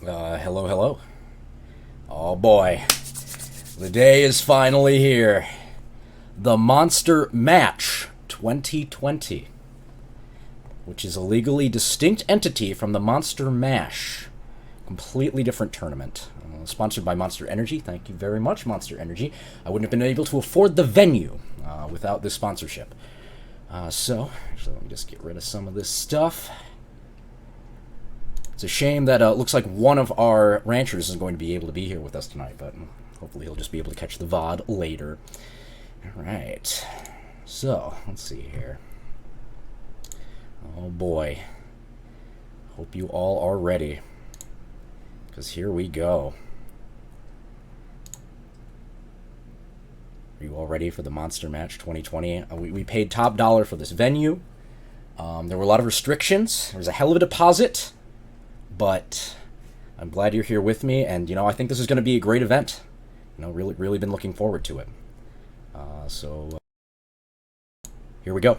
Hello, hello. Oh boy. The day is finally here. The Monster Match 2020, which is a legally distinct entity from the Monster Mash. Completely different tournament. Sponsored by Monster Energy. Thank you very much, Monster Energy. I wouldn't have been able to afford the venue without this sponsorship. So, actually, let me just get rid of some of this stuff. It's a shame that it looks like one of our ranchers is going to be able to be here with us tonight, but hopefully he'll just be able to catch the VOD later. Alright. So, let's see here. Oh boy. Hope you all are ready. Because here we go. Are you all ready for the Monster Match 2020? We paid top dollar for this venue. There were a lot of restrictions. There was a hell of a deposit. But I'm glad you're here with me, and, I think this is going to be a great event. Really been looking forward to it. So, here we go.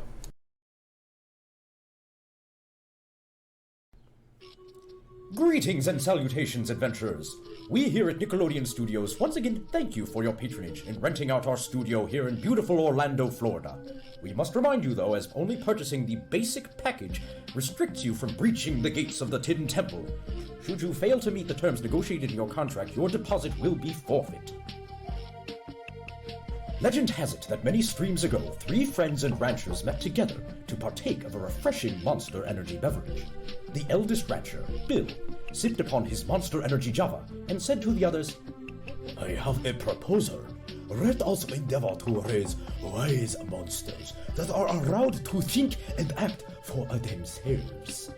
Greetings and salutations, adventurers! We here at Nickelodeon Studios once again thank you for your patronage in renting out our studio here in beautiful Orlando, Florida. We must remind you, though, as only purchasing the basic package restricts you from breaching the gates of the Tin Temple. Should you fail to meet the terms negotiated in your contract, your deposit will be forfeit. Legend has it that many streams ago, 3 friends and ranchers met together to partake of a refreshing Monster Energy beverage. The eldest rancher, Bill, sipped upon his Monster Energy Java and said to the others, "I have a proposal. Let us endeavor to raise wise monsters that are allowed to think and act for themselves."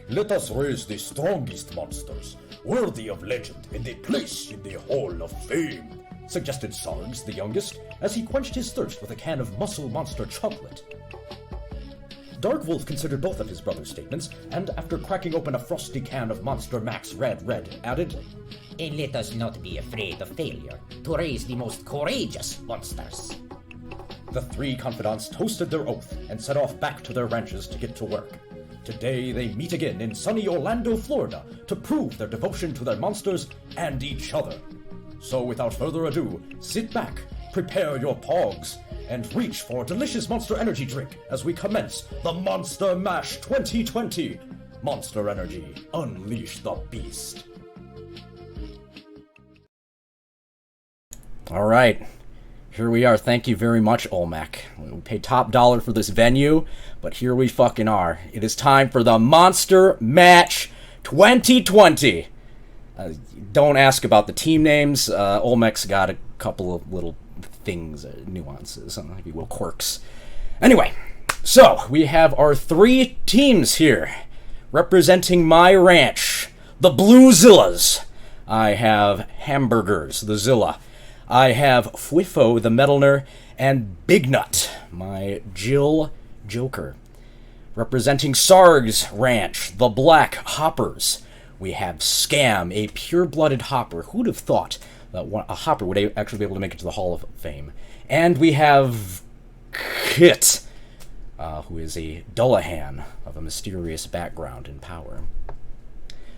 Let us raise the strongest monsters, worthy of legend and a place in the Hall of Fame, suggested Sargs, the youngest, as he quenched his thirst with a can of Muscle Monster chocolate. Dark Wolf considered both of his brother's statements, and after cracking open a frosty can of Monster Max Red, added, "And let us not be afraid of failure to raise the most courageous monsters." The 3 confidants toasted their oath and set off back to their ranches to get to work. Today they meet again in sunny Orlando, Florida, to prove their devotion to their monsters and each other. So without further ado, sit back, prepare your pogs, and reach for a delicious Monster Energy drink as we commence the Monster Mash 2020. Monster Energy, unleash the beast. Alright. Here we are. Thank you very much, Olmec. We paid top dollar for this venue, but here we fucking are. It is time for the Monster Match 2020. Don't ask about the team names. Olmec's got a couple of little things, nuances, if you will, quirks. Anyway, so we have our 3 teams here representing my ranch, the Blue Zillas. I have Hamburgers, the Zilla. I have Fwifo, the Metalner, and Big Nut, my Jill Joker. Representing Sarg's ranch, the Black Hoppers, we have Scam, a pure-blooded hopper. Who'd have thought that a hopper would actually be able to make it to the Hall of Fame? And we have Kit, who is a Dullahan of a mysterious background and power.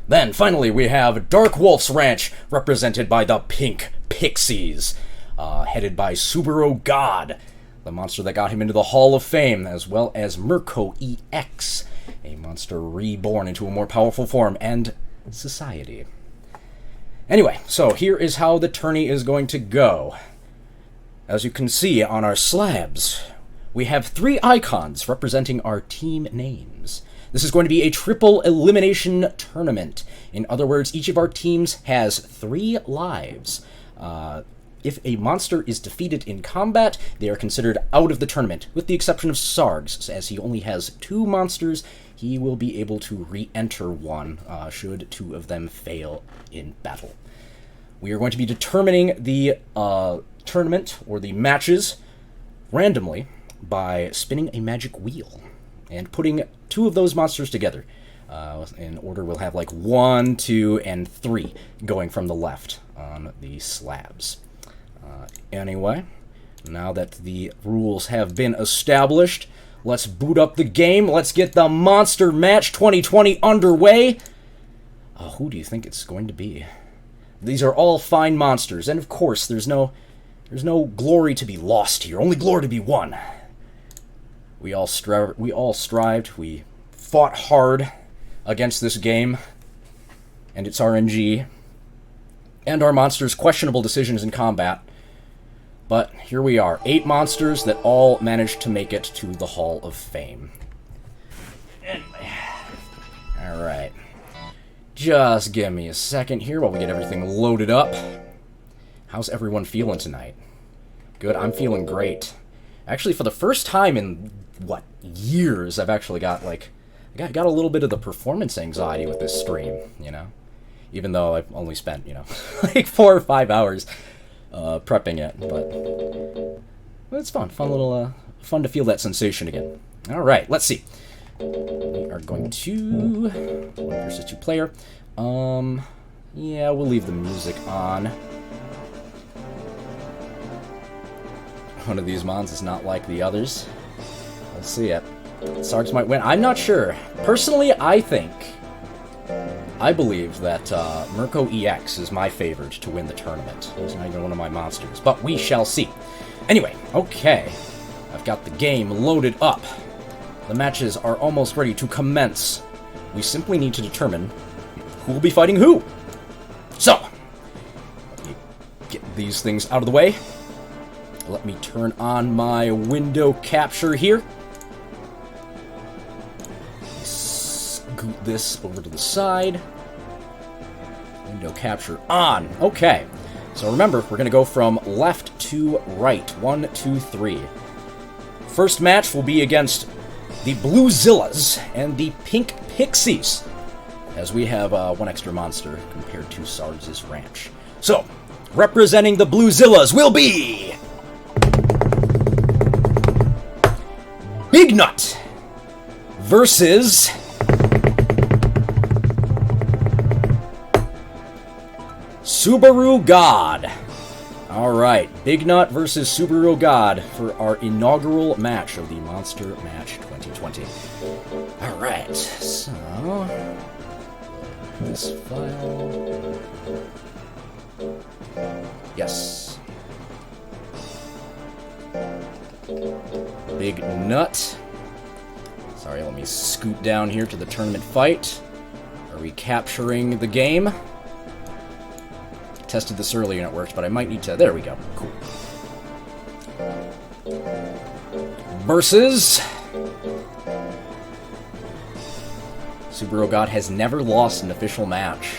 Then, finally, we have Dark Wolf's ranch, represented by the Pink Pixies, headed by Subaru God, the monster that got him into the Hall of Fame, as well as Mirko EX, a monster reborn into a more powerful form, and society. Anyway, so here is how the tourney is going to go. As you can see on our slabs, we have 3 icons representing our team names. This is going to be a triple elimination tournament. In other words, each of our teams has 3 lives. If a monster is defeated in combat, they are considered out of the tournament, with the exception of Sargs, as he only has 2 monsters. He will be able to re-enter one, should 2 of them fail in battle. We are going to be determining the tournament, or the matches, randomly by spinning a magic wheel and putting 2 of those monsters together. In order, we'll have like 1, 2, and 3 going from the left on the slabs. Anyway, now that the rules have been established, let's boot up the game. Let's get the Monster Match 2020 underway. Oh, who do you think it's going to be? These are all fine monsters, and of course, there's no glory to be lost here, only glory to be won. We all strived, we fought hard against this game, and its RNG, and our monsters' questionable decisions in combat. But here we are, 8 monsters that all managed to make it to the Hall of Fame. Anyway, alright. Just give me a second here while we get everything loaded up. How's everyone feeling tonight? Good, I'm feeling great. Actually, for the first time in, years, I've actually got, got a little bit of the performance anxiety with this stream, you know? Even though I've only spent, 4 or 5 hours prepping it, but it's fun. Fun to feel that sensation again. Alright, let's see. We are going to 1 versus 2 player. Yeah, we'll leave the music on. One of these mons is not like the others. We'll see it. Sargs might win. I'm not sure. Personally, I believe that Mirko EX is my favorite to win the tournament. He's not even one of my monsters, but we shall see. Anyway, okay. I've got the game loaded up. The matches are almost ready to commence. We simply need to determine who will be fighting who. So, let me get these things out of the way. Let me turn on my window capture here. Scoot this over to the side. Window capture on. Okay. So remember, we're going to go from left to right. 1, 2, 3. First match will be against the Bluezillas and the Pink Pixies, as we have 1 extra monster compared to Sargs' ranch. So, representing the Bluezillas will be Big Nut versus Subaru God. Alright, Big Nut versus Subaru God for our inaugural match of the Monster Match 2020. Alright, so this file. Yes. Big Nut. Sorry, let me scoot down here to the tournament fight. Are we capturing the game? Tested this earlier and it worked, but I might need to... There we go. Cool. Versus... Subaru God has never lost an official match.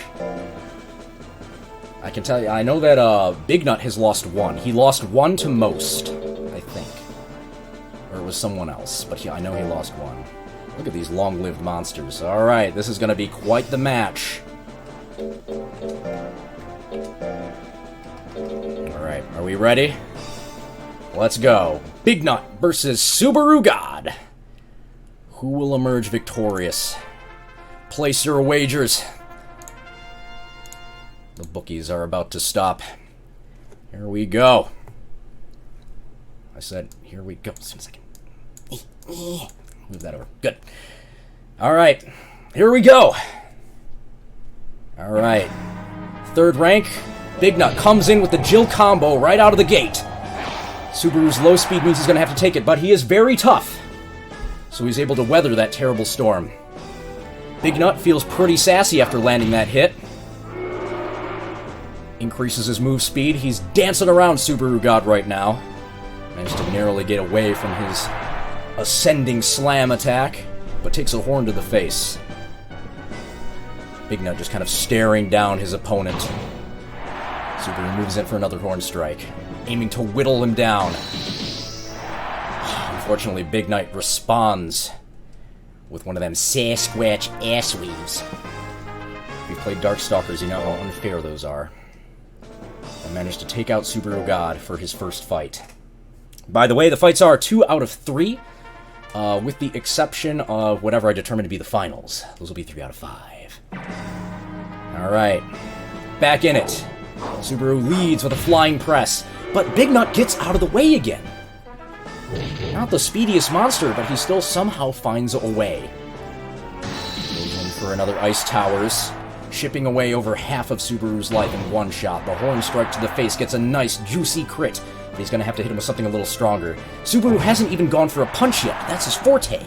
I can tell you, I know that Big Nut has lost 1. He lost 1 to most, I think. Or it was someone else, but I know he lost 1. Look at these long-lived monsters. Alright, this is going to be quite the match. Alright, are we ready? Let's go. Big Nut versus Subaru God. Who will emerge victorious? Place your wagers. The bookies are about to stop. Here we go. I said, here we go. Just a second. Move that over. Good. Alright, here we go. Alright. 3rd rank. Big Nut comes in with the Jill combo right out of the gate. Subaru's low speed means he's going to have to take it, but he is very tough. So he's able to weather that terrible storm. Big Nut feels pretty sassy after landing that hit. Increases his move speed. He's dancing around Subaru God right now. Managed to narrowly get away from his ascending slam attack, but takes a horn to the face. Big Nut just kind of staring down his opponent. Subaru moves in for another horn strike, aiming to whittle him down. Unfortunately, Big Nut responds with one of them Sasquatch ass weaves. If you've played Darkstalkers, you know how unfair those are. I managed to take out Subaru God for his first fight. By the way, the fights are 2 out of 3, with the exception of whatever I determine to be the finals. Those will be 3 out of 5. Alright, back in it. Subaru leads with a flying press, but Big Nut gets out of the way again. Not the speediest monster, but he still somehow finds a way. Goes in for another Ice Towers. chipping away over half of Subaru's life in one shot. The horn strike to the face gets a nice, juicy crit, but he's going to have to hit him with something a little stronger. Subaru hasn't even gone for a punch yet. That's his forte.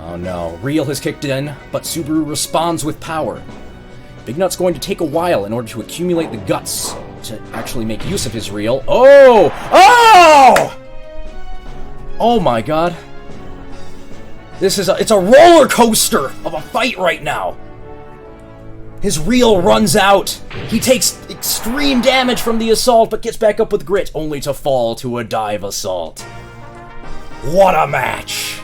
Oh no, Reel has kicked in, but Subaru responds with power. Big Nut's going to take a while in order to accumulate the guts to actually make use of his Reel. Oh! Oh! Oh my god. It's a roller coaster of a fight right now. His Reel runs out. He takes extreme damage from the assault, but gets back up with grit, only to fall to a dive assault. What a match!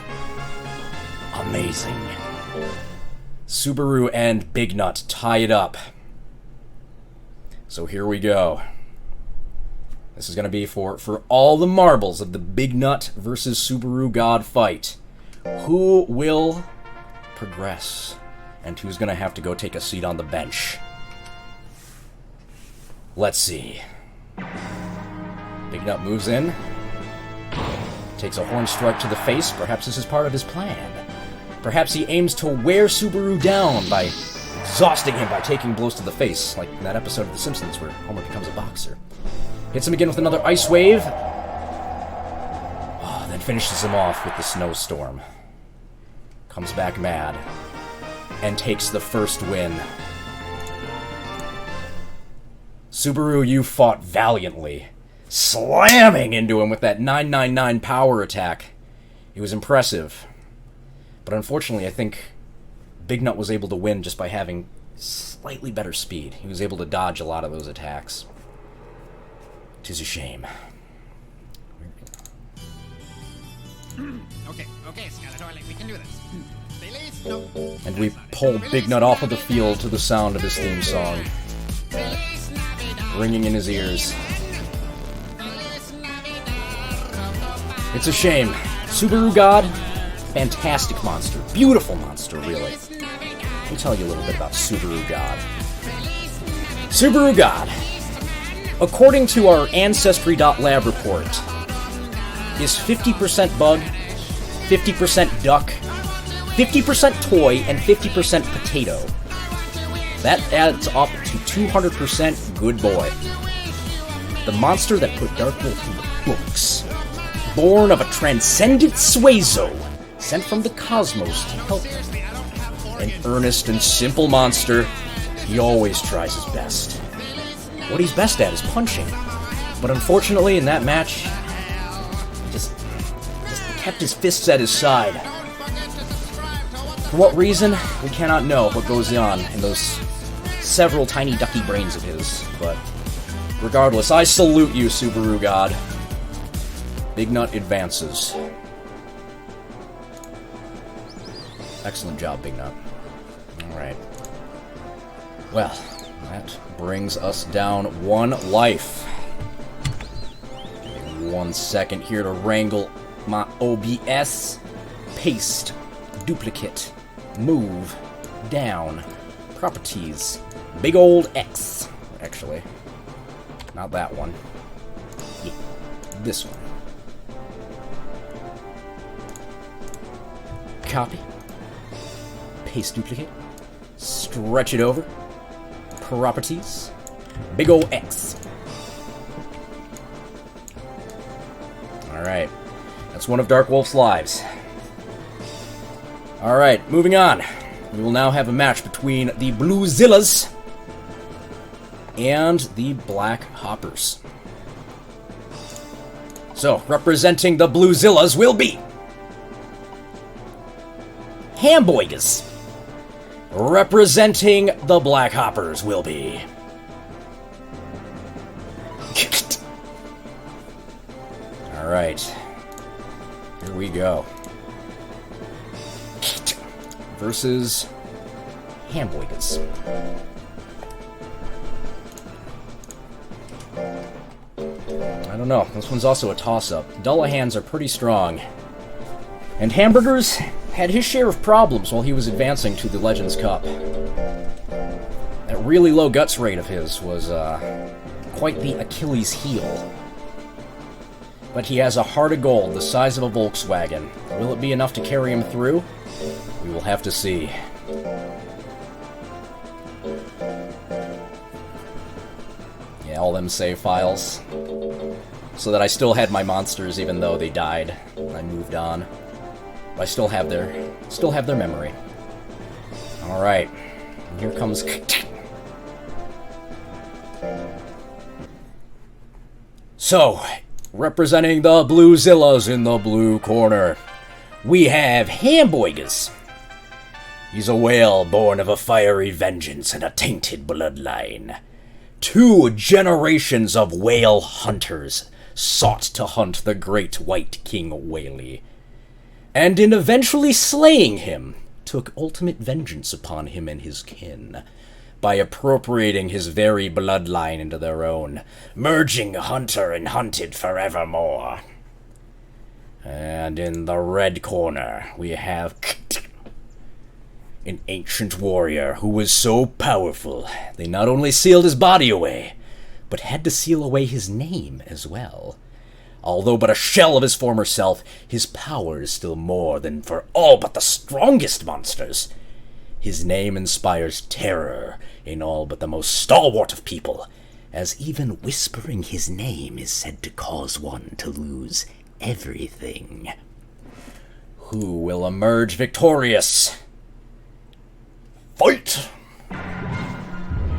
Amazing. Subaru and Big Nut tie it up. So here we go. This is going to be for all the marbles of the Big Nut versus Subaru God fight. Who will progress? And who's going to have to go take a seat on the bench? Let's see. Big Nut moves in. Takes a horn strike to the face. Perhaps this is part of his plan. Perhaps he aims to wear Subaru down by exhausting him by taking blows to the face, like in that episode of The Simpsons where Homer becomes a boxer. Hits him again with another ice wave. Oh, then finishes him off with the snowstorm. Comes back mad. And takes the first win. Subaru, you fought valiantly. Slamming into him with that 999 power attack. It was impressive. But unfortunately, I think Big Nut was able to win just by having slightly better speed. He was able to dodge a lot of those attacks. 'Tis a shame. Okay, Skeletor, we can do this. Release, no. And we pull Big Nut off of the field to the sound of his theme song, ringing in his ears. It's a shame. Subaru God, fantastic monster. Beautiful monster, really. Let me tell you a little bit about Subaru God. Subaru God, according to our Ancestry.lab report, is 50% bug, 50% duck, 50% toy, and 50% potato. That adds up to 200% good boy. The monster that put Dark Wolf in the books. Born of a transcendent Suezo, sent from the cosmos to help him. An earnest and simple monster, he always tries his best. What he's best at is punching. But unfortunately, in that match, he just kept his fists at his side. For what reason, we cannot know what goes on in those several tiny ducky brains of his. But regardless, I salute you, Subaru God. Big Nut advances. Excellent job, Big Nut. Alright. Well, that brings us down one life. 1 second here to wrangle my OBS. Paste. Duplicate. Move. Down. Properties. Big old X. Actually. Not that one. Yeah, this one. Copy. Paste duplicate. Stretch it over. Properties. Big ol' X. Alright. That's one of Dark Wolf's lives. Alright, moving on. We will now have a match between the Bluezillas and the Black Hoppers. So, representing the Bluezillas will be Hamboigas. Representing the Black Hoppers will be Alright. Here we go. Versus Hamboigas. I don't know. This one's also a toss-up. Dullahans are pretty strong. And Hamburgers had his share of problems while he was advancing to the Legends Cup. That really low guts rate of his was quite the Achilles heel. But he has a heart of gold the size of a Volkswagen. Will it be enough to carry him through? We will have to see. all them save files. So that I still had my monsters even though they died. I moved on. But I still have their memory. Alright. Here comes... So, representing the Blue Zillas in the blue corner, we have Hamburgers. He's a whale born of a fiery vengeance and a tainted bloodline. 2 generations of whale hunters sought to hunt the great white king Whaley, and in eventually slaying him, took ultimate vengeance upon him and his kin, by appropriating his very bloodline into their own, merging hunter and hunted forevermore. And in the red corner, we have an ancient warrior who was so powerful, they not only sealed his body away, but had to seal away his name as well. Although but a shell of his former self, his power is still more than for all but the strongest monsters. His name inspires terror in all but the most stalwart of people, as even whispering his name is said to cause one to lose everything. Who will emerge victorious? Fight!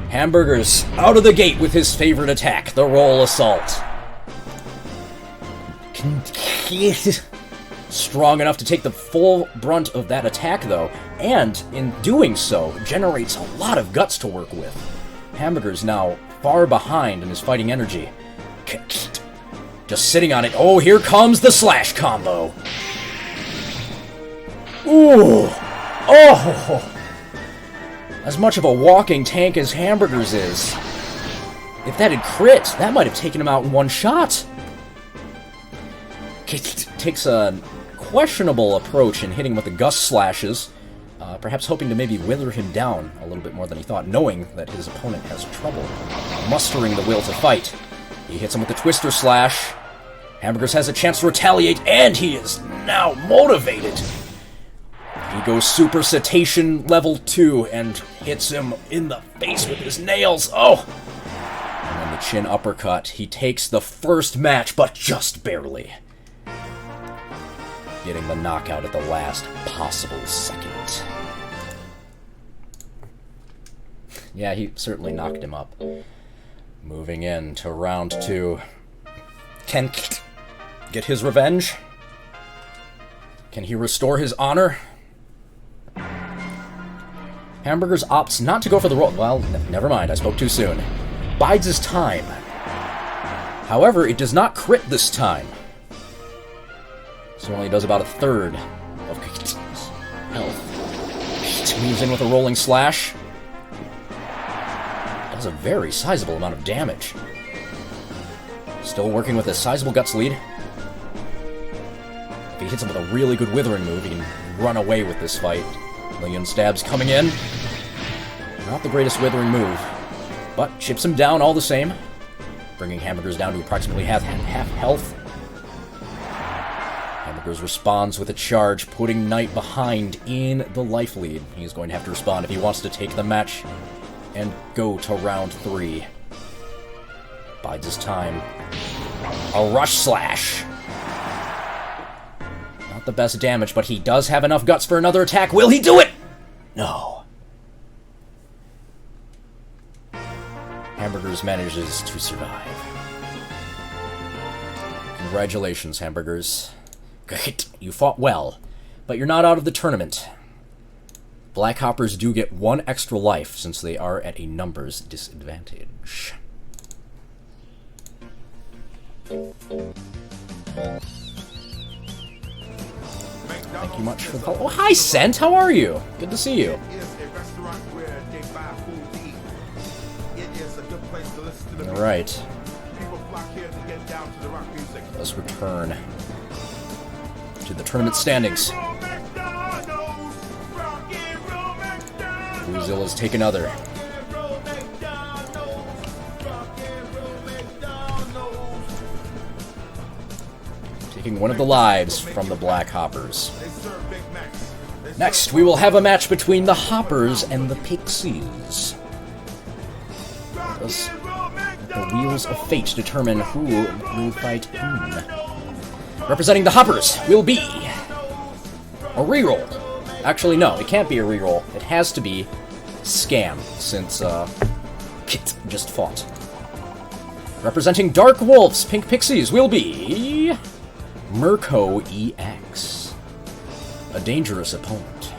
Hamburgers out of the gate with his favorite attack, the roll assault. Strong enough to take the full brunt of that attack, though, and in doing so, generates a lot of guts to work with. Hamburger's now far behind in his fighting energy. Just sitting on it. Oh, here comes the slash combo. Ooh! Oh! As much of a walking tank as Hamburgers is. If that had crit, that might have taken him out in one shot. Takes a questionable approach in hitting with the gust slashes, perhaps hoping to maybe wither him down a little bit more than he thought, knowing that his opponent has trouble mustering the will to fight. He hits him with the twister slash. Hamburgers has a chance to retaliate, and he is now motivated. He goes Super Cetacean level 2 and hits him in the face with his nails. Oh! And then the chin uppercut. He takes the first match, but just barely. Getting the knockout at the last possible second. Yeah, he certainly knocked him up. Moving in to round 2. Can get his revenge? Can he restore his honor? Hamburgers opts not to go for the roll. Well, never mind, I spoke too soon. Bides his time. However, it does not crit this time. So only does about a third of health. Moves in with a rolling slash. Does a very sizable amount of damage. Still working with a sizable guts lead. If he hits him with a really good withering move, he can run away with this fight. Million stabs coming in. Not the greatest withering move, but chips him down all the same, bringing Hamburgers down to approximately half health. Hamburgers responds with a charge, putting Knight behind in the life lead. He's going to have to respond if he wants to take the match and go to round 3. Bides his time. A rush slash. Not the best damage, but he does have enough guts for another attack. Will he do it? No. Hamburgers manages to survive. Congratulations, Hamburgers. You fought well, but you're not out of the tournament. Black Hoppers do get 1 extra life since they are at a numbers disadvantage. Thank you much for the call. Oh, hi, Scent. How are you? Good to see you. All right. Let's return to the tournament standings. Bluezilla's take another. Taking one of the lives from the Black Hoppers. Next, we will have a match between the Hoppers and the Pixies. the wheels of fate determine who will fight whom. Representing the Hoppers will be a reroll. Actually, no, it can't be a reroll. It has to be Scam, since Kit just fought. Representing Dark Wolves, Pink Pixies will be Mirko EX. A dangerous opponent.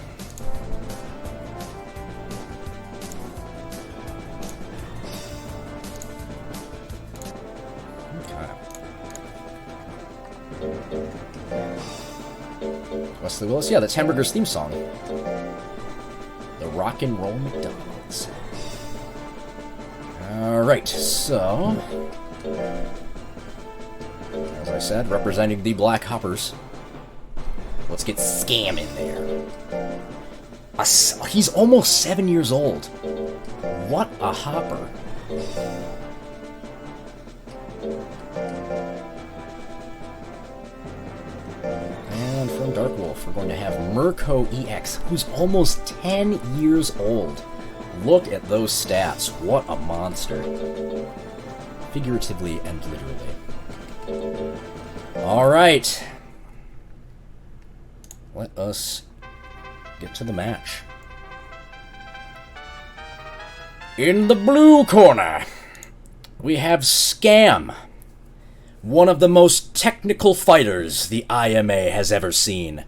Wesley Willis? Yeah, that's Hamburger's theme song. The Rock and Roll McDonald's. Alright, so... as I said, representing the Black Hoppers. Let's get Scam in there. He's almost 7 years old. What a hopper. And from Dark Wolf, we're going to have Mirko EX, who's almost 10 years old. Look at those stats. What a monster. Figuratively and literally. Alright. Let us get to the match. In the blue corner, we have Scam. One of the most technical fighters the IMA has ever seen.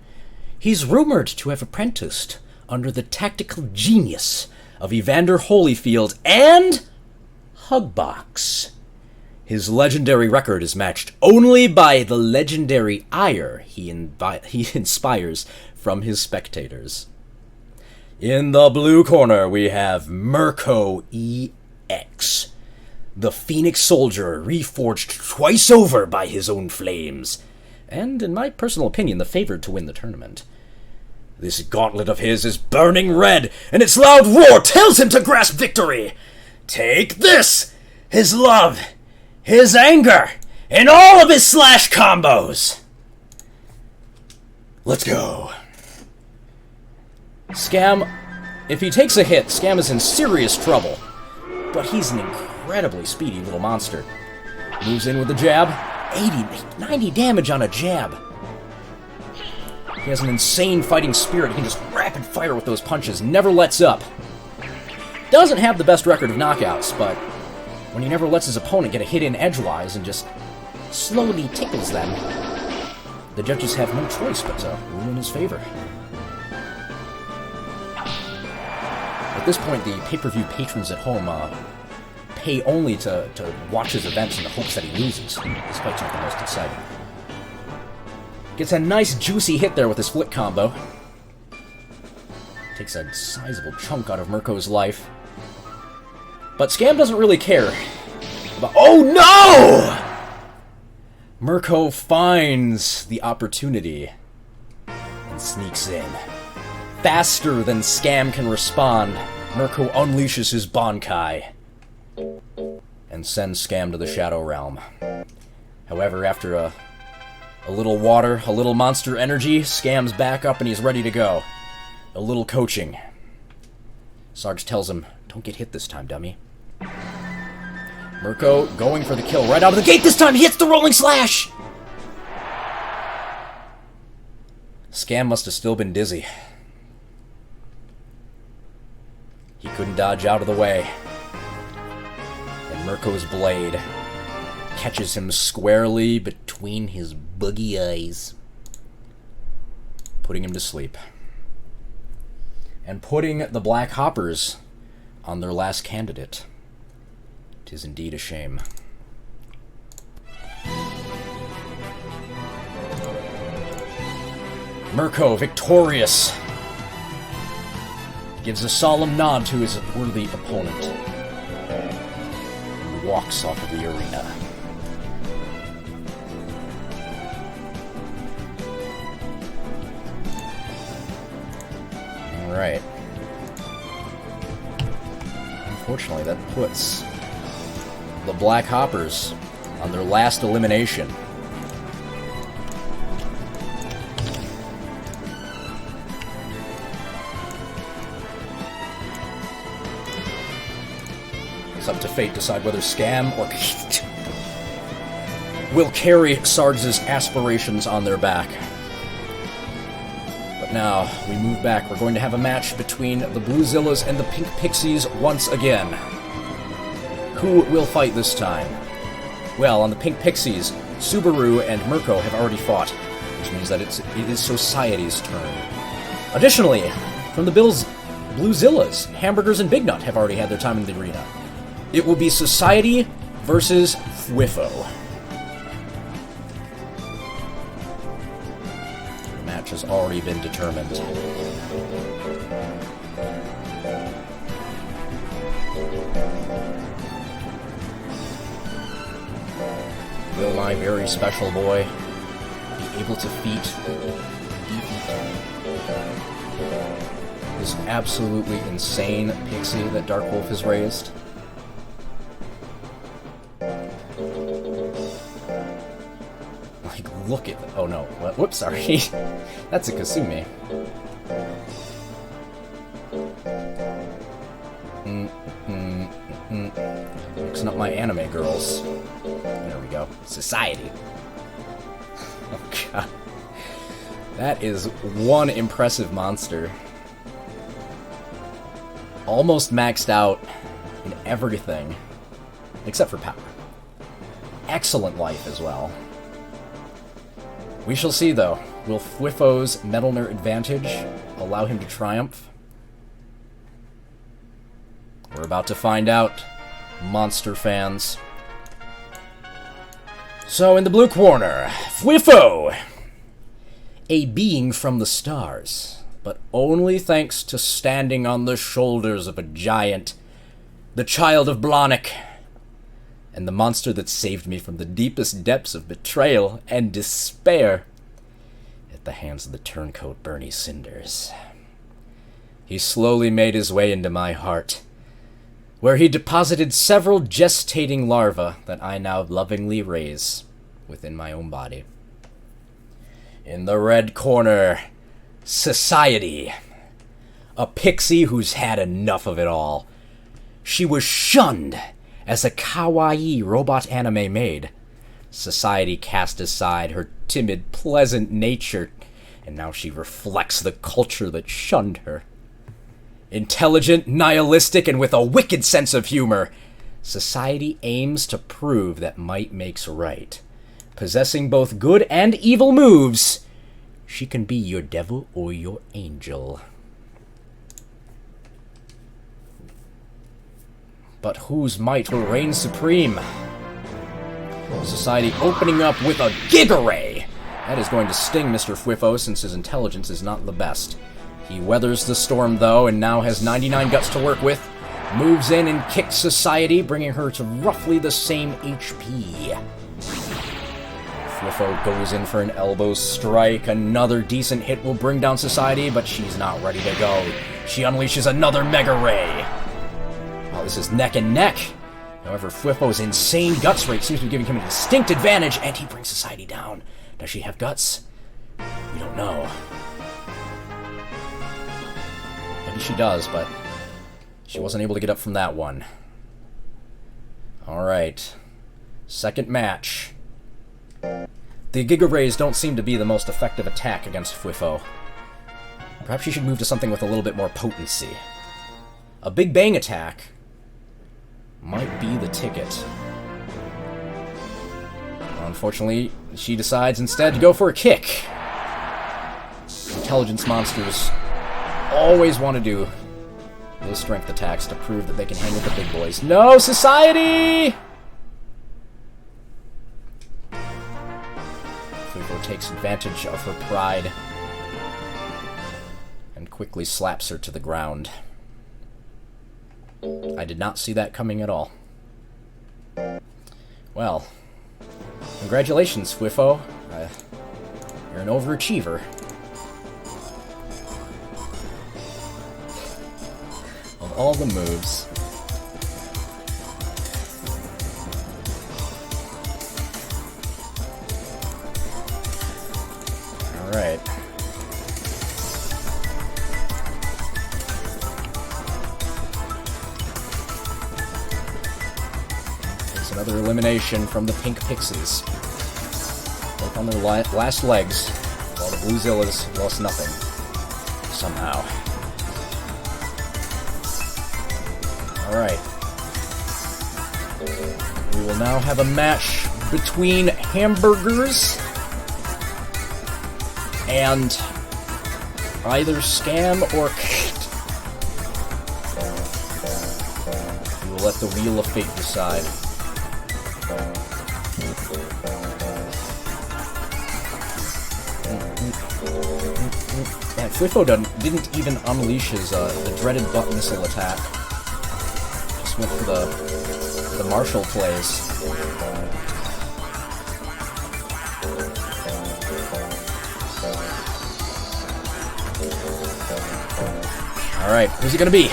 He's rumored to have apprenticed under the tactical genius of Evander Holyfield and Hugbox. His legendary record is matched only by the legendary ire he inspires from his spectators. In the blue corner, we have Mirko EX, the Phoenix Soldier reforged twice over by his own flames, and, in my personal opinion, the favored to win the tournament. This gauntlet of his is burning red, and its loud roar tells him to grasp victory. Take this! His love, his anger, and all of his slash combos! Let's go. Scam, if he takes a hit, Scam is in serious trouble. But he's an incredibly speedy little monster. Moves in with the jab. 90 damage on a jab. He has an insane fighting spirit. He can just rapid fire with those punches. Never lets up. Doesn't have the best record of knockouts, but when he never lets his opponent get a hit in edgewise and just slowly tickles them, the judges have no choice but to rule in his favor. At this point, the pay-per-view patrons at home pay only to watch his events in the hopes that he loses. This fight's not the most exciting. Gets a nice juicy hit there with his flip combo. Takes a sizable chunk out of Mirko's life. But Scam doesn't really care about— oh no! Mirko finds the opportunity and sneaks in. Faster than Scam can respond, Mirko unleashes his Bankai and sends Scam to the Shadow Realm. However, after a little water, a little monster energy, Scam's back up and he's ready to go. A little coaching. Sarge tells him, don't get hit this time, dummy. Mirko going for the kill right out of the gate this time, hits the rolling slash! Scam must have still been dizzy. He couldn't dodge out of the way. And Mirko's blade catches him squarely between his boogie eyes, putting him to sleep. And putting the Black Hoppers on their last candidate. 'Tis indeed a shame. Mirko, victorious, gives a solemn nod to his worthy opponent and walks off of the arena. Alright. Unfortunately, that puts the Black Hoppers on their last elimination. It's up to fate to decide whether Scam or will carry Sarge's aspirations on their back. But now, we move back. We're going to have a match between the Bluezillas and the Pink Pixies once again. Who will fight this time? Well, on the Pink Pixies, Subaru and Mirko have already fought, which means that it is Society's turn. Additionally, from the Bluezillas, Hamburgers and Big Nut have already had their time in the arena. It will be Society versus Fwifo. The match has already been determined. Will my very special boy be able to defeat this absolutely insane pixie that Dark Wolf has raised? Like, look at... Oh no. What? Whoops, sorry. That's a Kasumi. Mixing up my anime girls. There we go. Society. Oh god. That is one impressive monster. Almost maxed out in everything. Except for power. Excellent life as well. We shall see, though. Will Fwifo's Metalner advantage allow him to triumph? We're about to find out, monster fans. So, in the blue corner, Fwifo! A being from the stars, but only thanks to standing on the shoulders of a giant, the child of Blahnik, and the monster that saved me from the deepest depths of betrayal and despair at the hands of the turncoat Bernie Cinders. He slowly made his way into my heart, where he deposited several gestating larvae that I now lovingly raise within my own body. In the red corner, Society, a pixie who's had enough of it all. She was shunned as a kawaii robot anime maid. Society cast aside her timid, pleasant nature, and now she reflects the culture that shunned her. Intelligent, nihilistic, and with a wicked sense of humor, Society aims to prove that might makes right. Possessing both good and evil moves, she can be your devil or your angel. But whose might will reign supreme? Society opening up with a Giga Ray! That is going to sting Mr. Fwifo since his intelligence is not the best. He weathers the storm, though, and now has 99 guts to work with. Moves in and kicks Society, bringing her to roughly the same HP. Fwifo goes in for an elbow strike. Another decent hit will bring down Society, but she's not ready to go. She unleashes another Mega Ray. Oh, this is neck and neck. However, Fwifo's insane guts rate seems to be giving him a distinct advantage, and he brings Society down. Does she have guts? We don't know. Maybe she does, but she wasn't able to get up from that one. Alright. Second match. The Giga Rays don't seem to be the most effective attack against Fwifo. Perhaps she should move to something with a little bit more potency. A Big Bang attack might be the ticket. Unfortunately, she decides instead to go for a kick. Intelligence monsters always want to do those strength attacks to prove that they can hang with the big boys. No, Society! Fwifo takes advantage of her pride and quickly slaps her to the ground. I did not see that coming at all. Well, congratulations, Fwifo. You're an overachiever. Of all the moves. Alright. Another elimination from the Pink Pixies. Both on their last legs, while the Bluezillas lost nothing. Somehow. Alright. We will now have a match between Hamburgers and either Scam or Kate. We will let the Wheel of Fate decide. Man, Fliffo didn't even unleash his the dreaded butt missile attack. Just went for the Marshall plays. Alright, who's it gonna be?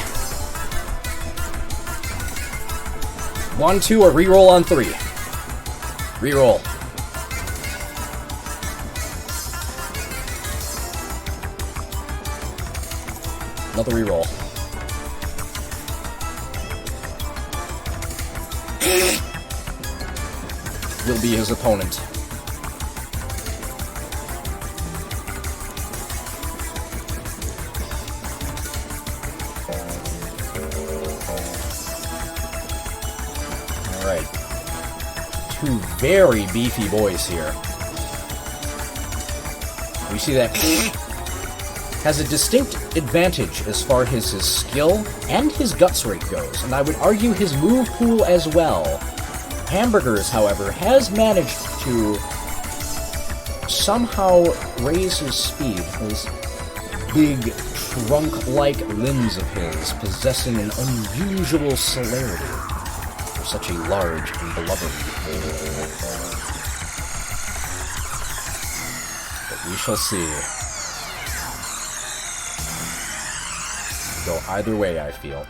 1, 2, or reroll on 3? Reroll. Another reroll. Will be his opponent. Alright. Two very beefy boys here. We see that has a distinct advantage as far as his skill and his guts rate goes, and I would argue his move pool as well. Hamburgers, however, has managed to somehow raise his speed. Those big, trunk-like limbs of his possessing an unusual celerity for such a large and beloved. But we shall see. Go either way, I feel.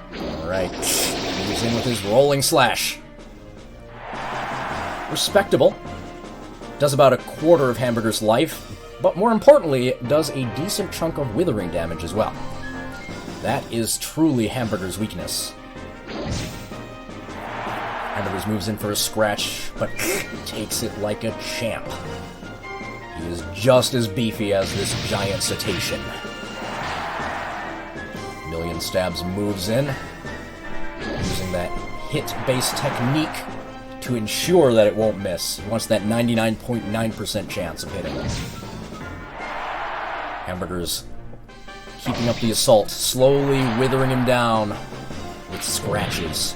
Alright. Moves in with his rolling slash. Respectable. Does about a quarter of Hamburger's life, but more importantly, it does a decent chunk of withering damage as well. That is truly Hamburger's weakness. Hamburgers moves in for a scratch, but takes it like a champ. He is just as beefy as this giant cetacean. Million Stabs moves in, using that hit-based technique to ensure that it won't miss. He wants that 99.9% chance of hitting it. Hamburgers keeping up the assault, slowly withering him down with scratches.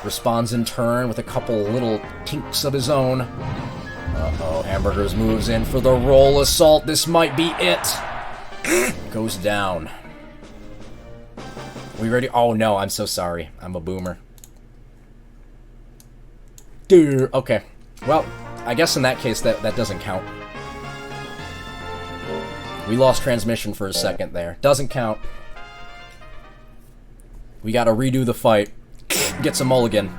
Responds in turn with a couple little tinks of his own. Uh-oh, Hamburgers moves in for the roll assault. This might be it. Goes down. We ready? Oh no, I'm so sorry. I'm a boomer. Dude, okay. Well, I guess in that case that doesn't count. We lost transmission for a second there. Doesn't count. We gotta redo the fight. Gets a mulligan.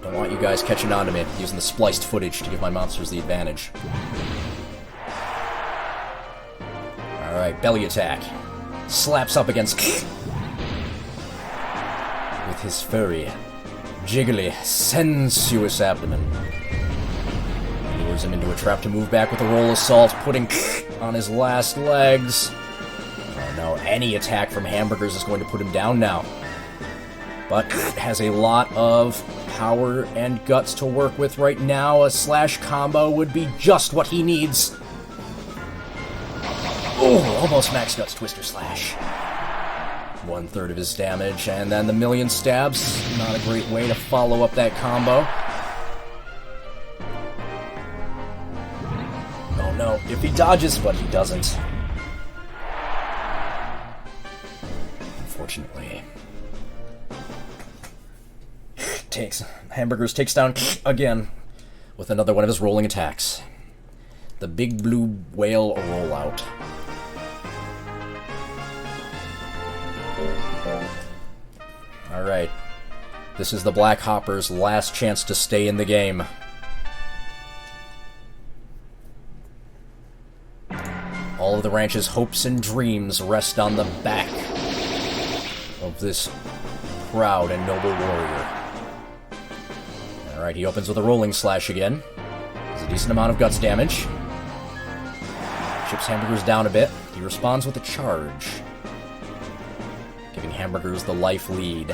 Don't want you guys catching on to me, using the spliced footage to give my monsters the advantage. Alright, belly attack. Slaps up against with his furry, jiggly, sensuous abdomen. Lures him into a trap to move back with a roll assault, putting on his last legs. Oh no, any attack from Hamburgers is going to put him down now. But has a lot of power and guts to work with right now. A slash combo would be just what he needs. Oh, almost max guts Twister Slash. 1/3 of his damage, and then the Million Stabs. Not a great way to follow up that combo. Oh no, if he dodges, but he doesn't. Unfortunately. Hamburgers takes down again with another one of his rolling attacks. The Big Blue Whale rollout. Alright. This is the Black Hopper's last chance to stay in the game. All of the ranch's hopes and dreams rest on the back of this proud and noble warrior. Alright, he opens with a rolling slash again. There's a decent amount of guts damage. Chips Hamburgers down a bit. He responds with a charge, giving Hamburgers the life lead.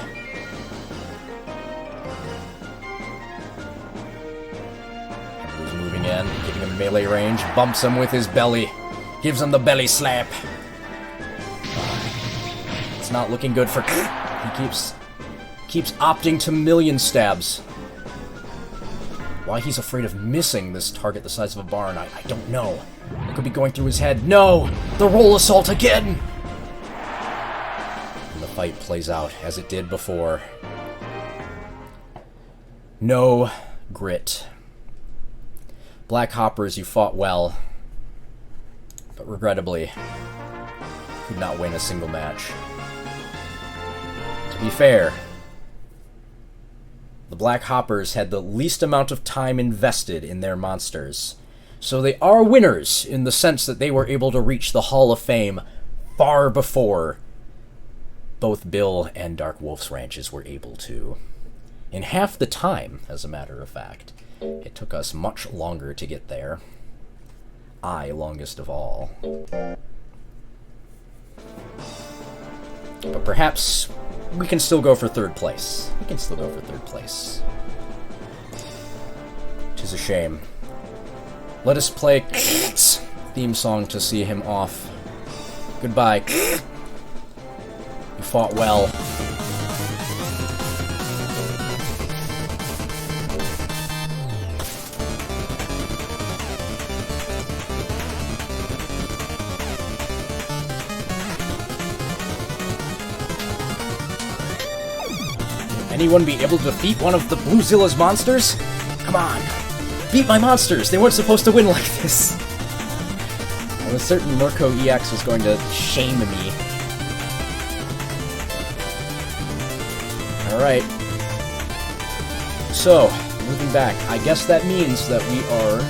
Hamburgers moving in, giving him melee range, bumps him with his belly, gives him the belly slap. It's not looking good for... He keeps opting to million stabs. Why he's afraid of missing this target the size of a barn, I don't know. It could be going through his head. No! The roll assault again! And the fight plays out as it did before. No grit. Black Hoppers, you fought well, but regrettably, could not win a single match. To be fair, the Black Hoppers had the least amount of time invested in their monsters, so they are winners in the sense that they were able to reach the Hall of Fame far before both Bill and Dark Wolf's ranches were able to. In half the time, as a matter of fact. It took us much longer to get there. I longest of all. But perhaps we can still go for third place. We can still go for third place. 'Tis a shame. Let us play theme song to see him off. Goodbye. You fought well. Anyone be able to defeat one of the Bluezilla's monsters? Come on. Beat my monsters! They weren't supposed to win like this! I was certain Mirko EX was going to shame me. Alright. So, moving back. I guess that means that we're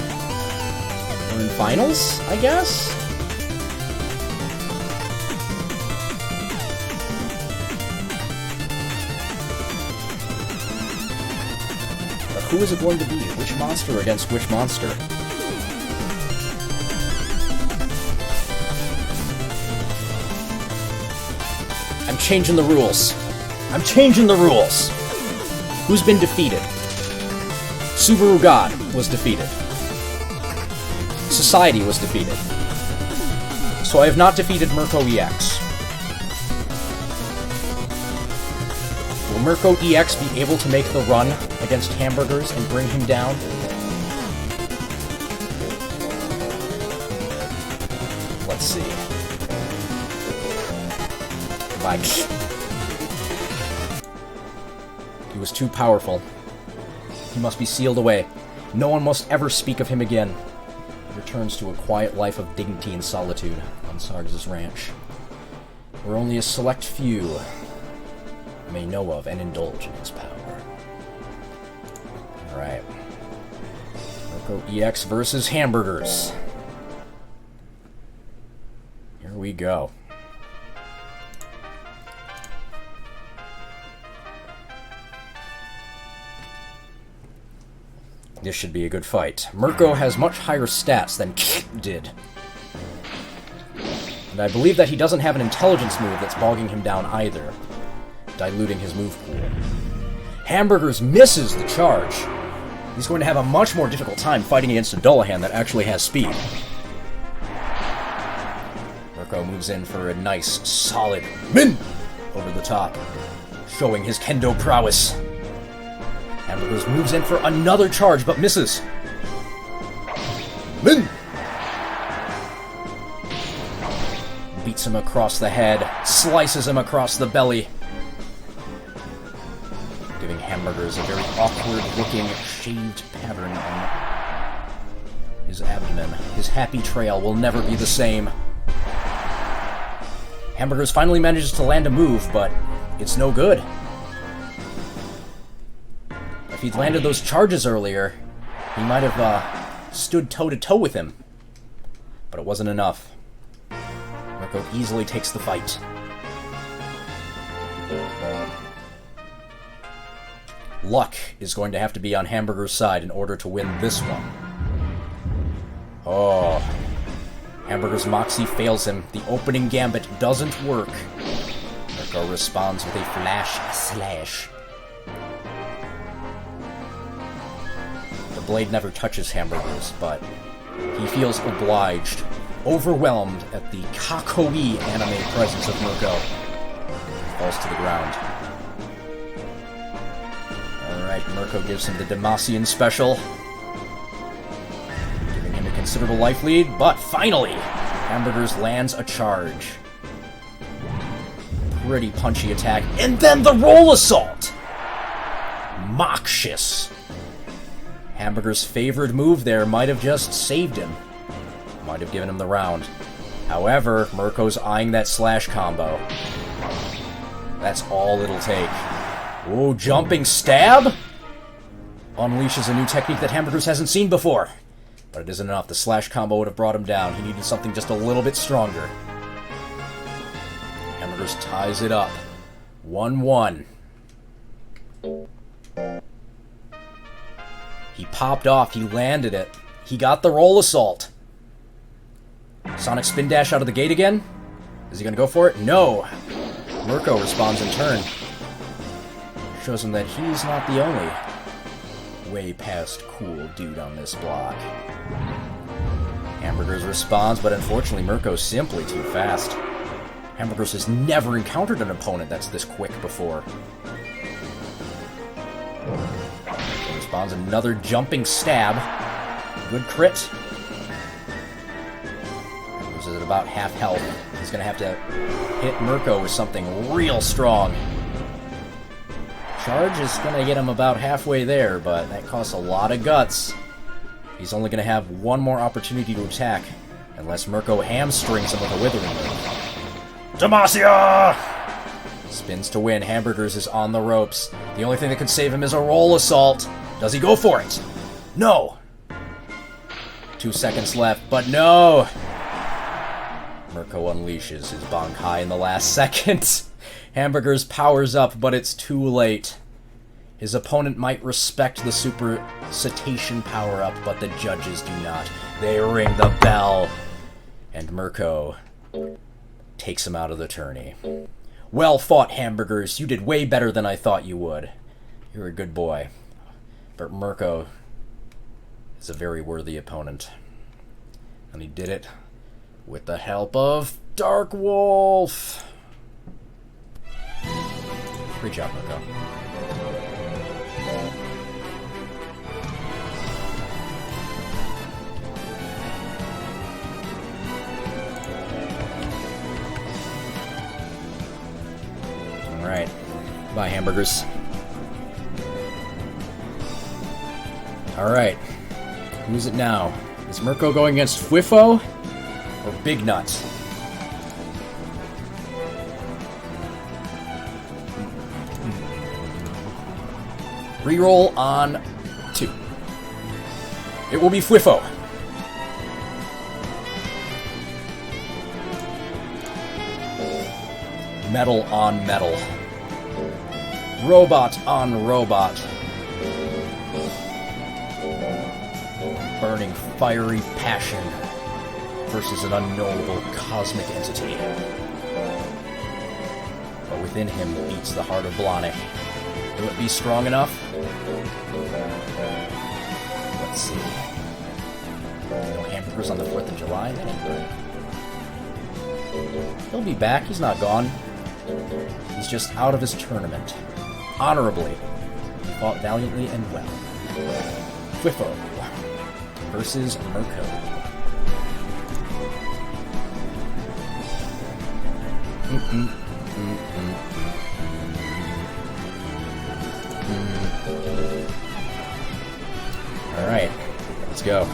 in finals, I guess? Who is it going to be? Which monster against which monster? I'm changing the rules. I'm changing the rules! Who's been defeated? Subaru God was defeated. Society was defeated. So I have not defeated Mirko EX. Will Mirko EX be able to make the run against Hamburgers and bring him down? Let's see. Like, he was too powerful. He must be sealed away. No one must ever speak of him again. He returns to a quiet life of dignity and solitude on Sarg's ranch, where only a select few may know of and indulge in his power. Alright. Mirko EX versus Hamburgers. Here we go. This should be a good fight. Mirko has much higher stats than did. And I believe that he doesn't have an intelligence move that's bogging him down either, diluting his move pool. Hamburgers misses the charge. He's going to have a much more difficult time fighting against a Dullahan that actually has speed. Mirko moves in for a nice, solid min over the top, showing his kendo prowess. Hamburgers moves in for another charge, but misses. Min! Beats him across the head, slices him across the belly, giving Hamburgers a very awkward-looking shaved pattern on his abdomen. His happy trail will never be the same. Hamburgers finally manages to land a move, but it's no good. If he'd landed those charges earlier, he might have stood toe-to-toe with him. But it wasn't enough. Mirko easily takes the fight. Luck is going to have to be on Hamburger's side in order to win this one. Oh. Hamburger's Moxie fails him. The opening gambit doesn't work. Mirko responds with a flash slash. The blade never touches Hamburger's, but he feels obliged, overwhelmed at the kakoi anime presence of Mirko. Falls to the ground. Alright, Mirko gives him the Demacian special, giving him a considerable life lead, but finally, Hamburgers lands a charge. Pretty punchy attack, and then the roll assault! Moxious. Hamburger's favored move there might have just saved him. Might have given him the round. However, Mirko's eyeing that slash combo. That's all it'll take. Ooh, jumping stab? Unleashes a new technique that Hamburgers hasn't seen before. But it isn't enough. The slash combo would have brought him down. He needed something just a little bit stronger. Hamburgers ties it up. 1-1. He popped off. He landed it. He got the roll assault. Sonic spin dash out of the gate again? Is he going to go for it? No. Mirko responds in turn. Shows him that he's not the only way past cool dude on this block. Hamburgers responds, but unfortunately Mirko's simply too fast. Hamburgers has never encountered an opponent that's this quick before. Mirko responds, another jumping stab. Good crit. Hamburgers is at about half health. He's going to have to hit Mirko with something real strong. Charge is going to get him about halfway there, but that costs a lot of guts. He's only going to have one more opportunity to attack, unless Mirko hamstrings him with a Withering Move. Demacia! Spins to win. Hamburgers is on the ropes. The only thing that could save him is a roll assault. Does he go for it? No! 2 seconds left, but no! Mirko unleashes his Bankai in the last second. Hamburgers powers up, but it's too late. His opponent might respect the Super Cetacean power-up, but the judges do not. They ring the bell, and Mirko takes him out of the tourney. Well fought, Hamburgers. You did way better than I thought you would. You're a good boy. But Mirko is a very worthy opponent. And he did it with the help of Dark Wolf. Great job, Mirko. Alright. Bye, Hamburgers. Alright. Who's it now? Is Mirko going against Fwifo or Big Nut? Reroll on 2. It will be Fwifo. Metal on metal. Robot on robot. Burning fiery passion versus an unknowable cosmic entity. But within him beats the heart of Billnyhilist. Will it be strong enough? Let's see. No Hamburgers on the 4th of July? That ain't good. He'll be back. He's not gone. He's just out of his tournament. Honorably. He fought valiantly and well. Fwifo versus Mirko. Alright, let's go.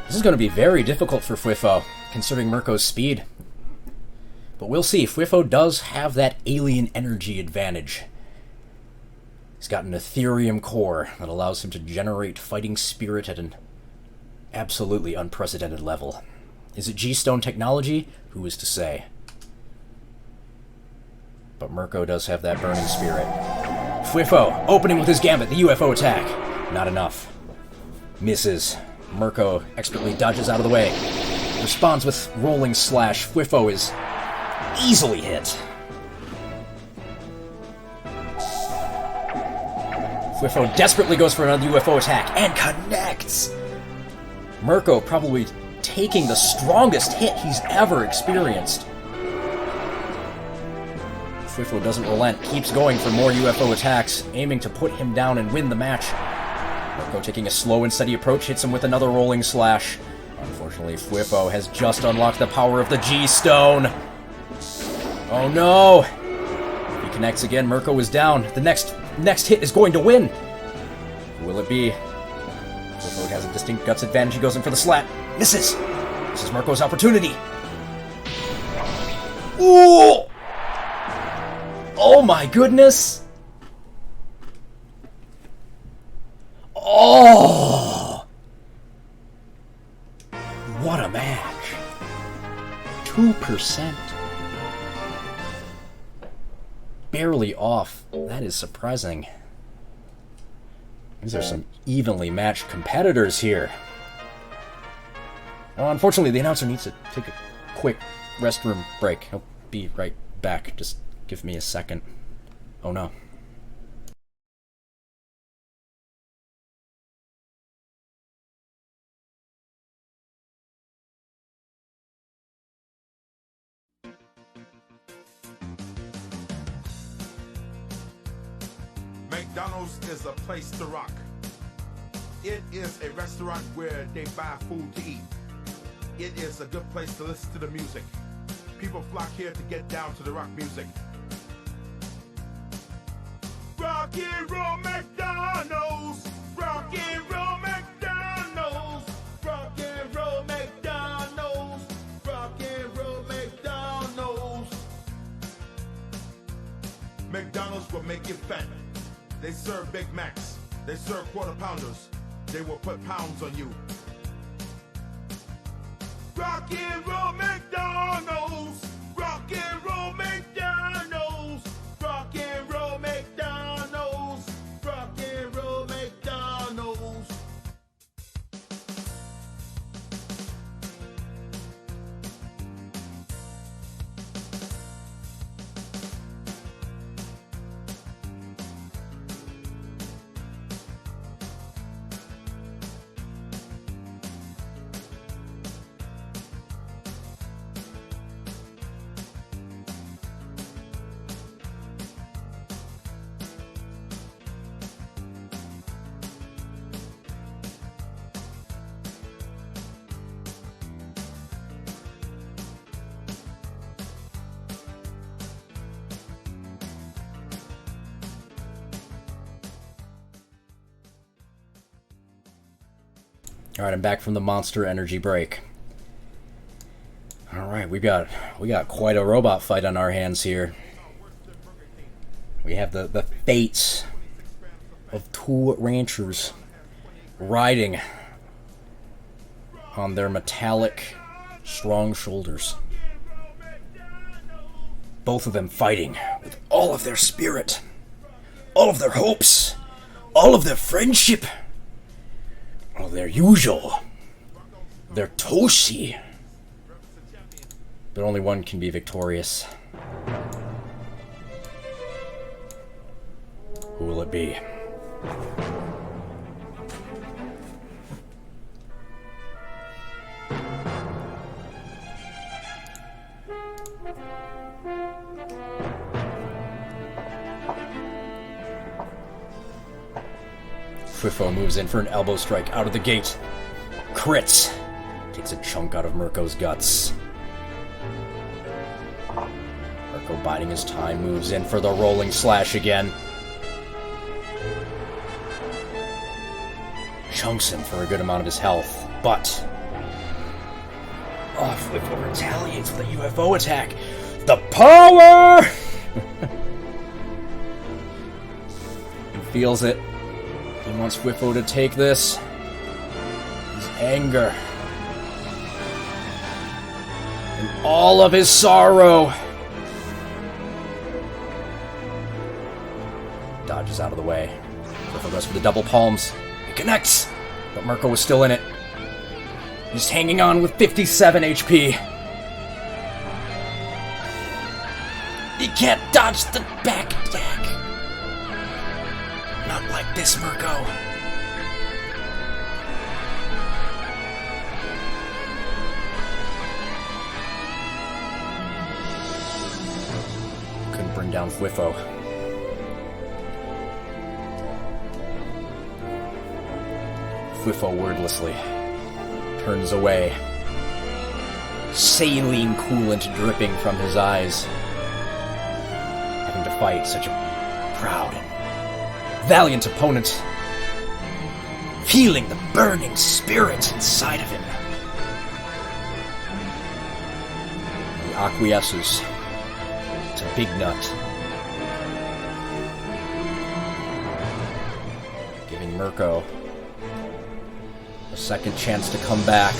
This is going to be very difficult for Fwifo, considering Mirko's speed. But we'll see. Fwifo does have that alien energy advantage. He's got an Ethereum core that allows him to generate fighting spirit at an absolutely unprecedented level. Is it G-Stone technology? Who is to say? But Mirko does have that burning spirit. Fwifo, opening with his gambit, the UFO attack. Not enough. Misses. Mirko expertly dodges out of the way. Responds with rolling slash. Fwifo is easily hit. Fwifo desperately goes for another UFO attack and connects. Mirko probably taking the strongest hit he's ever experienced. Fwifo doesn't relent, keeps going for more UFO attacks, aiming to put him down and win the match. Mirko taking a slow and steady approach, hits him with another rolling slash. Unfortunately, Fwifo has just unlocked the power of the G-Stone. Oh no! If he connects again, Mirko is down. The next hit is going to win. Who will it be? Fwifo has a distinct guts advantage. He goes in for the slap. Misses! This is Mirko's opportunity. Ooh! Oh my goodness! Oh! What a match! 2%. Barely off. That is surprising. These are some evenly matched competitors here. Well, unfortunately, the announcer needs to take a quick restroom break. He'll be right back. Just give me a second. Oh no. McDonald's is a place to rock. It is a restaurant where they buy food to eat. It is a good place to listen to the music. People flock here to get down to the rock music. Rock and roll McDonald's. Rock and roll McDonald's. Rock and roll McDonald's. Rock and roll McDonald's. McDonald's will make you fat. They serve Big Macs. They serve quarter pounders. They will put pounds on you. Rock and roll McDonald's. Rock and roll McDonald's. Rock and roll McDonald's. Rock and roll McDonald's. Alright, I'm back from the Monster Energy break. Alright, we got quite a robot fight on our hands here. We have the fates of two ranchers riding on their metallic, strong shoulders. Both of them fighting with all of their spirit, all of their hopes, all of their friendship. Well, their usual. Their Toshi. But only one can be victorious. Who will it be? Fwifo moves in for an elbow strike out of the gate. Crits. Takes a chunk out of Mirko's guts. Mirko biding his time, moves in for the rolling slash again. Chunks him for a good amount of his health, but... oh, Fwifo retaliates with a UFO attack. The power! feels it. He wants Whiffo to take this. His anger. And all of his sorrow. Dodges out of the way. Whiffo goes for the double palms. It connects! But Mirko was still in it. He's hanging on with 57 HP. He can't dodge the back attack. Not like this, Mirko. Couldn't bring down Whiffo. Whiffo wordlessly turns away. Saline coolant dripping from his eyes. Having to fight such a proud and valiant opponent. Feeling the burning spirit inside of him. He acquiesces to Big Nut. Giving Mirko a second chance to come back.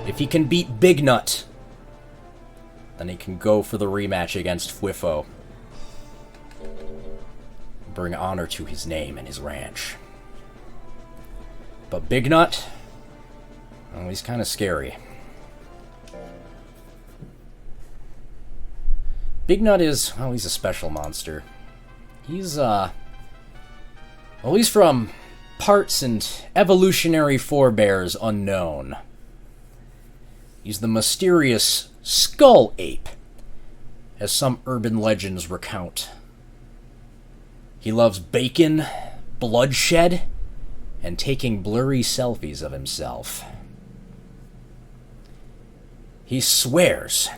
If he can beat Big Nut, then he can go for the rematch against Whiffo. Bring honor to his name and his ranch. But Big Nut, well, he's kind of scary. Big Nut is, well, he's a special monster. He's, well, he's from parts and evolutionary forebears unknown. He's the mysterious Skull Ape, as some urban legends recount. He loves bacon, bloodshed, and taking blurry selfies of himself. He swears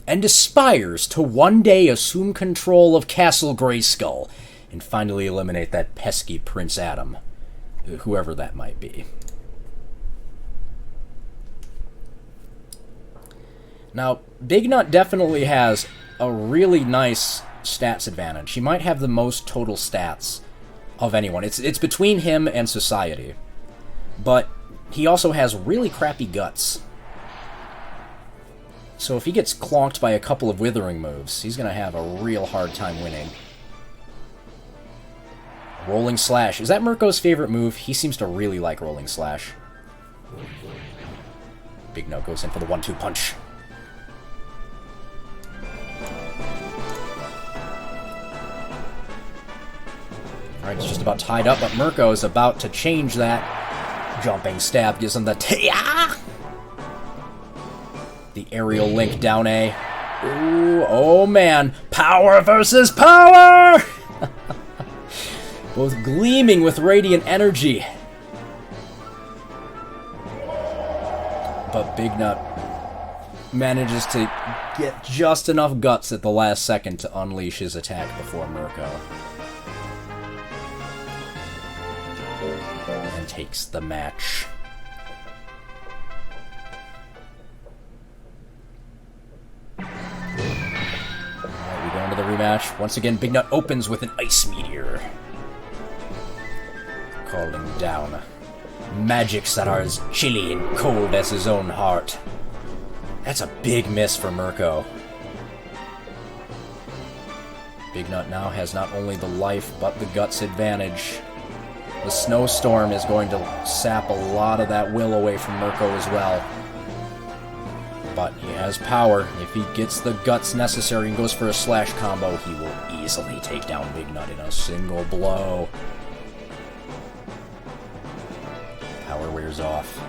and aspires to one day assume control of Castle Grayskull and finally eliminate that pesky Prince Adam, whoever that might be. Now, Big Nut definitely has a really nice stats advantage. He might have the most total stats of anyone. It's between him and Society. But he also has really crappy guts. So if he gets clonked by a couple of withering moves, he's going to have a real hard time winning. Rolling Slash. Is that Mirko's favorite move? He seems to really like Rolling Slash. Big Nut goes in for the 1-2 punch. Alright, it's just about tied up, but Mirko is about to change that. Jumping stab gives him the the aerial link down A. Ooh, oh man. Power versus power! Both gleaming with radiant energy. But Big Nut manages to get just enough guts at the last second to unleash his attack before Mirko. And takes the match. Alright, we go into the rematch. Once again, Big Nut opens with an Ice Meteor. Calling down magics that are as chilly and cold as his own heart. That's a big miss for Mirko. Big Nut now has not only the life, but the guts advantage. The snowstorm is going to sap a lot of that will away from Mirko as well. But he has power. If he gets the guts necessary and goes for a slash combo, he will easily take down Big Nut in a single blow. Power wears off.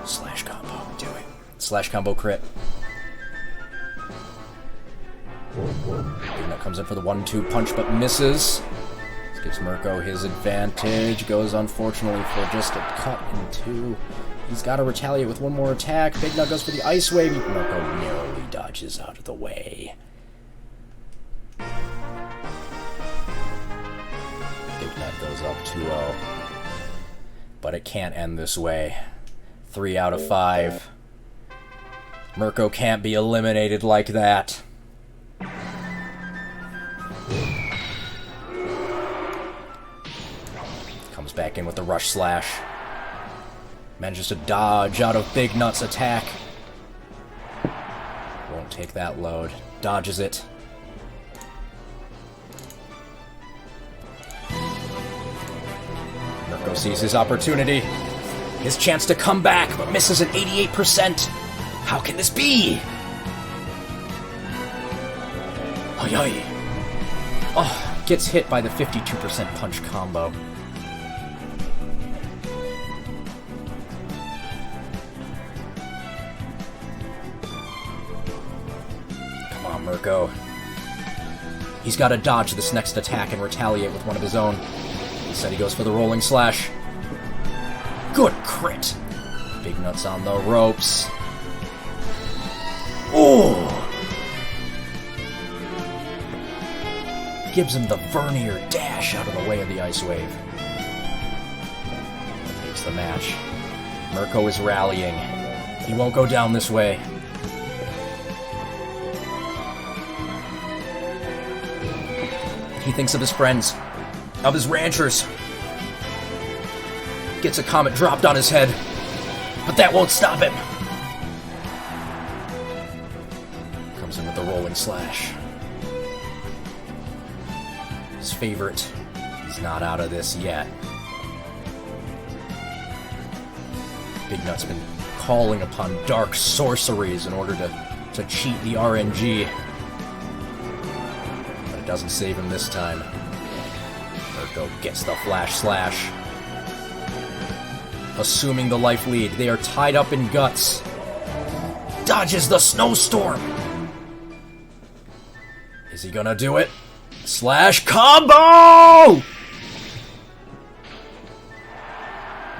Slash combo, do it. Slash combo crit. Big Nut comes in for the 1-2 punch but misses. This gives Mirko his advantage. Goes unfortunately for just a cut in 2. He's got to retaliate with one more attack. Big Nut goes for the Ice Wave. Mirko narrowly dodges out of the way. Big Nut goes up 2-0. But it can't end this way. 3 out of 5. Mirko can't be eliminated like that. Comes back in with the rush slash. Manages to dodge out of Big Nut's attack. Won't take that load. Dodges it. Mirko sees his opportunity. His chance to come back, but misses an 88%. How can this be? Ay ay. Oh, gets hit by the 52% punch combo. Come on, Mirko. He's got to dodge this next attack and retaliate with one of his own. Instead, he goes for the rolling slash. Good crit. Big Nut's on the ropes. Ooh! Gives him the Vernier dash out of the way of the Ice Wave. Takes the match. Mirko is rallying. He won't go down this way. He thinks of his friends, of his ranchers. Gets a comet dropped on his head, but that won't stop him. Comes in with the rolling slash. His favorite. He's not out of this yet. Big Nut's been calling upon dark sorceries in order to cheat the RNG. But it doesn't save him this time. Mirko gets the flash slash. Assuming the life lead, they are tied up in guts. Dodges the snowstorm. Is he gonna do it? Slash combo!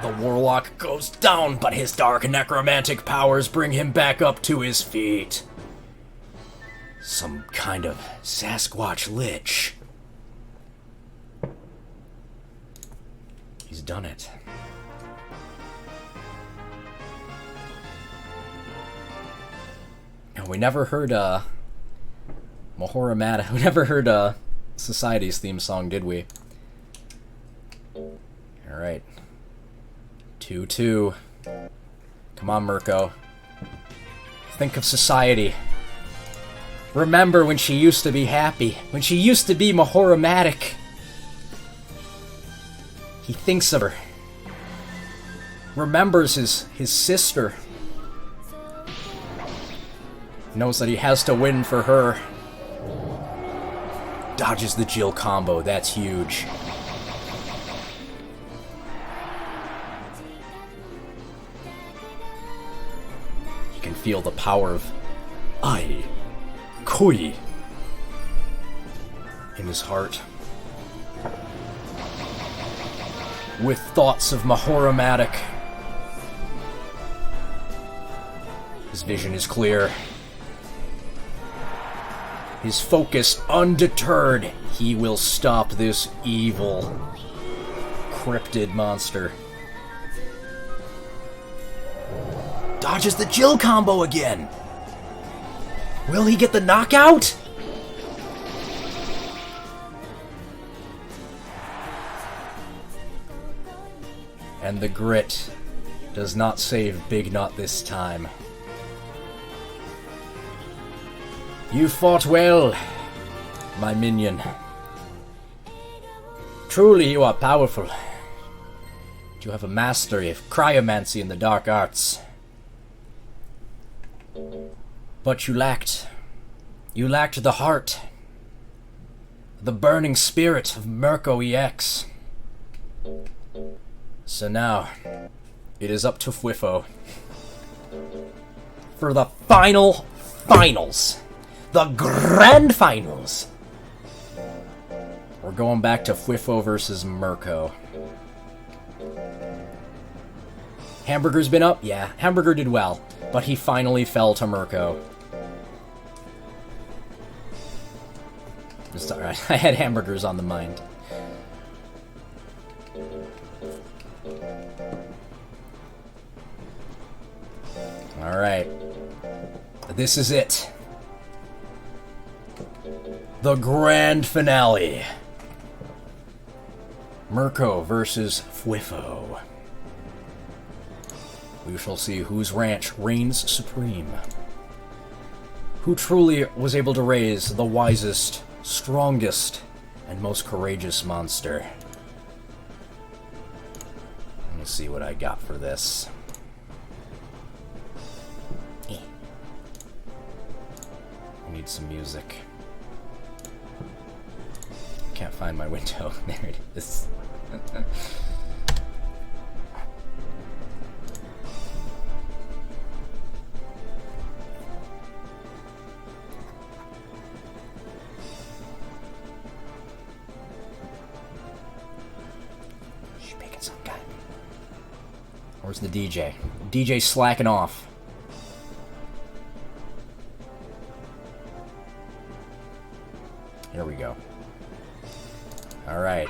The Warlock goes down, but his dark necromantic powers bring him back up to his feet. Some kind of Sasquatch Lich. He's done it. We never heard, Mahoramata. We never heard, Society's theme song, did we? Alright. 2-2. Come on, Mirko. Think of Society. Remember when she used to be happy. When she used to be Mahoramadic. He thinks of her. Remembers his sister. Knows that he has to win for her. Dodges the Jill combo. That's huge. You can feel the power of Ai Kui in his heart. With thoughts of Mahoramadic. His vision is clear. His focus undeterred. He will stop this evil cryptid monster. Dodges the Jill combo again. Will he get the knockout? And the grit does not save Big Nut this time. You fought well, my minion. Truly you are powerful. You have a mastery of cryomancy in the dark arts. But you lacked the heart. The burning spirit of Mirko EX. So now, it is up to Fwifo. For the finals. The grand finals. We're going back to Fwifo versus Mirko. Hamburger's been up? Yeah, Hamburger did well, but he finally fell to Mirko. It's alright, I had Hamburgers on the mind. Alright. This is it. The grand finale. Mirko versus Fwifo. We shall see whose ranch reigns supreme. Who truly was able to raise the wisest, strongest, and most courageous monster. Let me see what I got for this. We need some music. Can't find my window. There it is. She's picking some guy. Where's the DJ? DJ slacking off. Here we go. Alright.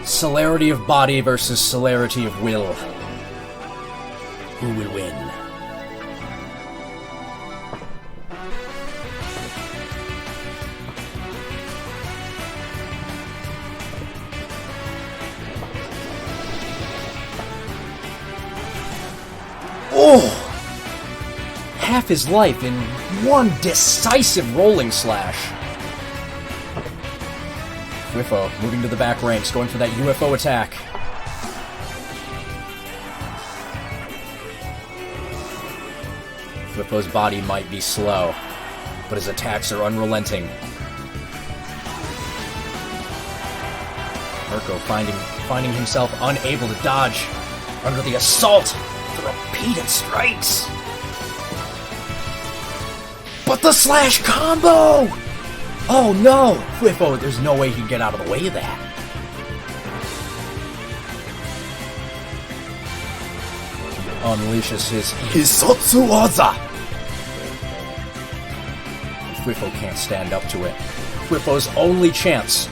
Celerity of body versus celerity of will. Who will win? Oh! Half his life in one decisive rolling slash. Fwifo moving to the back ranks, going for that UFO attack. Fwifo's body might be slow, but his attacks are unrelenting. Mirko finding himself unable to dodge under the assault of the repeated strikes. But the slash combo! Oh no! Fwifo, there's no way he can get out of the way of that. Unleashes his Hisotsuwaza! Fwifo can't stand up to it. Fwifo's only chance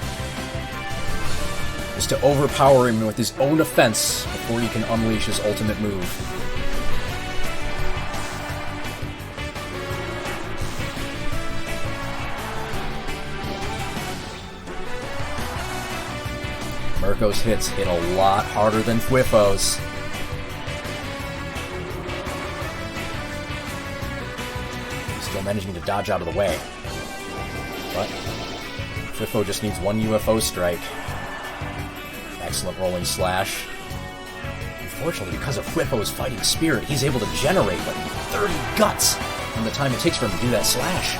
is to overpower him with his own offense before he can unleash his ultimate move. Mirko's hits hit a lot harder than Fwifo's. He's still managing to dodge out of the way. But Fwifo just needs one UFO strike. Excellent rolling slash. Unfortunately, because of Fwifo's fighting spirit, he's able to generate like 30 guts in the time it takes for him to do that slash.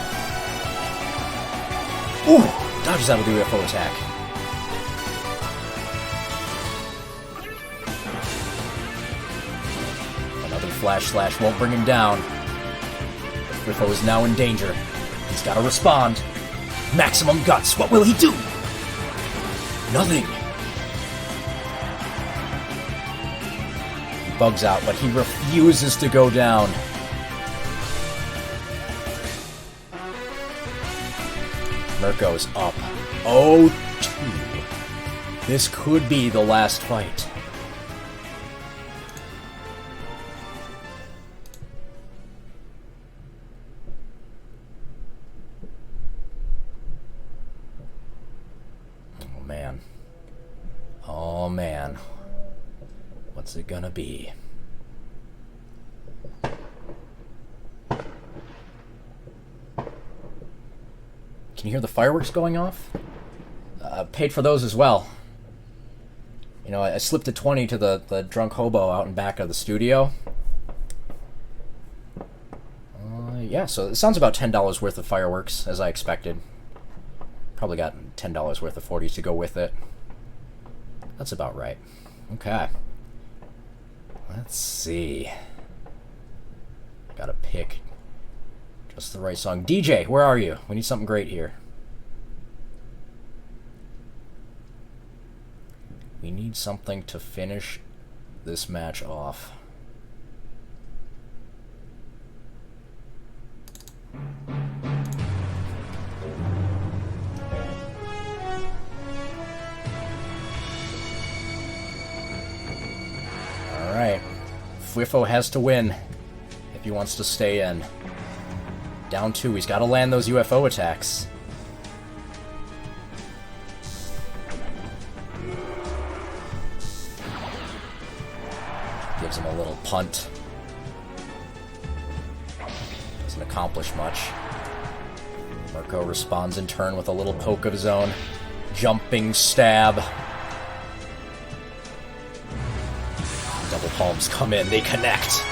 Ooh! Dodges out of the UFO attack. Flash slash won't bring him down. Fwifo is now in danger. He's got to respond. Maximum guts. What will he do? Nothing. He bugs out, but he refuses to go down. Mirko's up 0-2. This could be the last fight. Oh man, what's it gonna be? Can you hear the fireworks going off? Paid for those as well. You know, I slipped a 20 to the drunk hobo out in back of the studio. Yeah, so it sounds about $10 worth of fireworks, as I expected. Probably got $10 worth of 40s to go with it. That's about right. Okay. Let's see. Gotta pick just the right song. DJ, where are you? We need something great here. We need something to finish this match off. Alright. Fwifo has to win if he wants to stay in. Down 2. He's got to land those UFO attacks. Gives him a little punt. Doesn't accomplish much. Mirko responds in turn with a little poke of his own. Jumping stab. Double palms come in, they connect.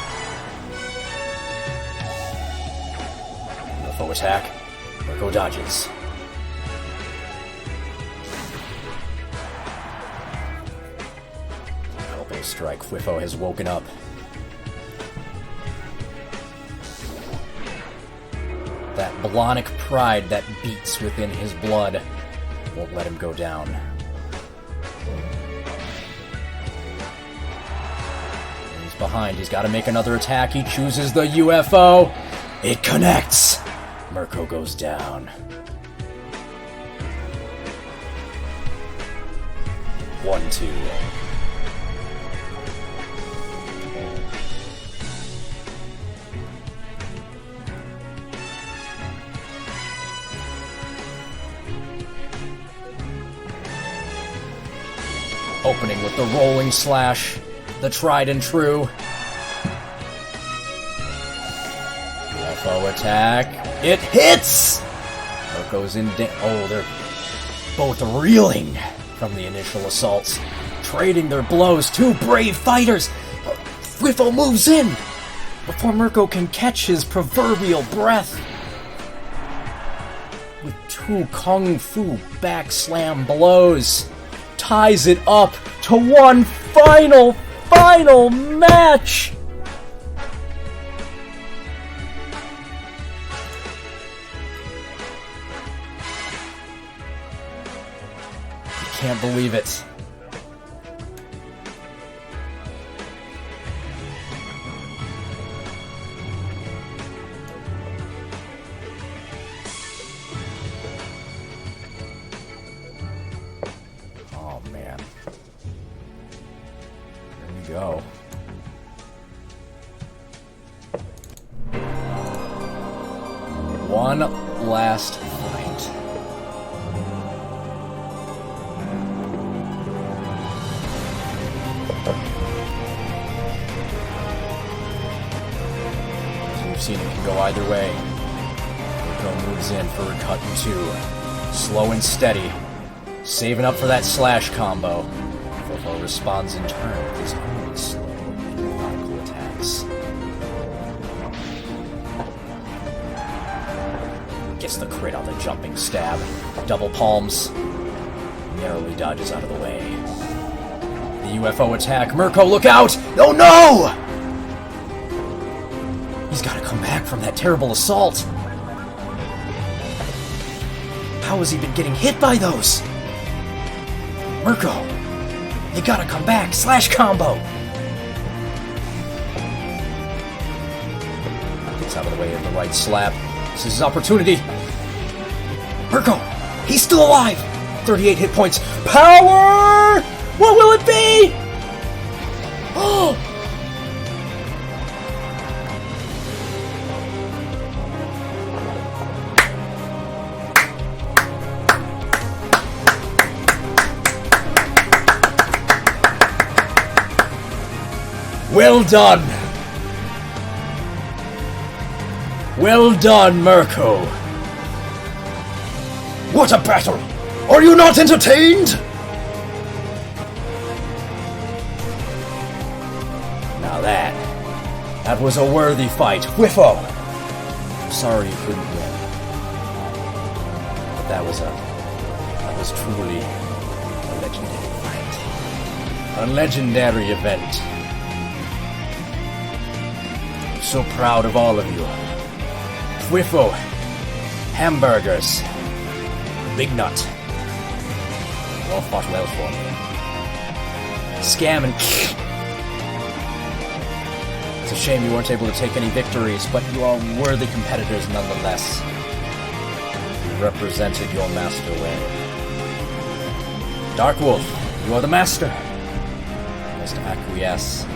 UFO attack. Mirko dodges. Elbow strike. Whiffo has woken up. That Blonic pride that beats within his blood won't let him go down. He's behind. He's got to make another attack. He chooses the UFO. It connects. Mirko goes down. 1-2. Opening with the rolling slash, the tried and true. UFO attack. It hits! Mirko's in they're both reeling from the initial assaults, trading their blows. Two brave fighters. Whiffo moves in before Mirko can catch his proverbial breath. With two kung fu back slam blows, ties it up to one final match! I can't believe it. Oh man. Here we go. One last fight. As we've seen, it can go either way. Mirko moves in for a cut in two. Slow and steady. Saving up for that slash combo. Whiffo responds in turn with his own slow and methodical attacks. Gets the crit on the jumping stab. Double palms. Narrowly dodges out of the way. The UFO attack. Mirko, look out! Oh no! He's gotta come back from that terrible assault. How has he been getting hit by those? Mirko, you gotta come back. Slash combo. Gets out of the way of the right slap. This is his opportunity. Mirko, he's still alive. 38 hit points. Power! What will it be? Oh! Well done! Well done, Mirko! What a battle! Are you not entertained? Now that was a worthy fight. Whiffo! I'm sorry you couldn't win. But that was truly a legendary fight. A legendary event. So proud of all of you. Whiffo, hamburgers, Big Nut. You all fought well for me. Scam and it's a shame you weren't able to take any victories, but you are worthy competitors nonetheless. You represented your master well. Dark Wolf, you are the master. You must acquiesce.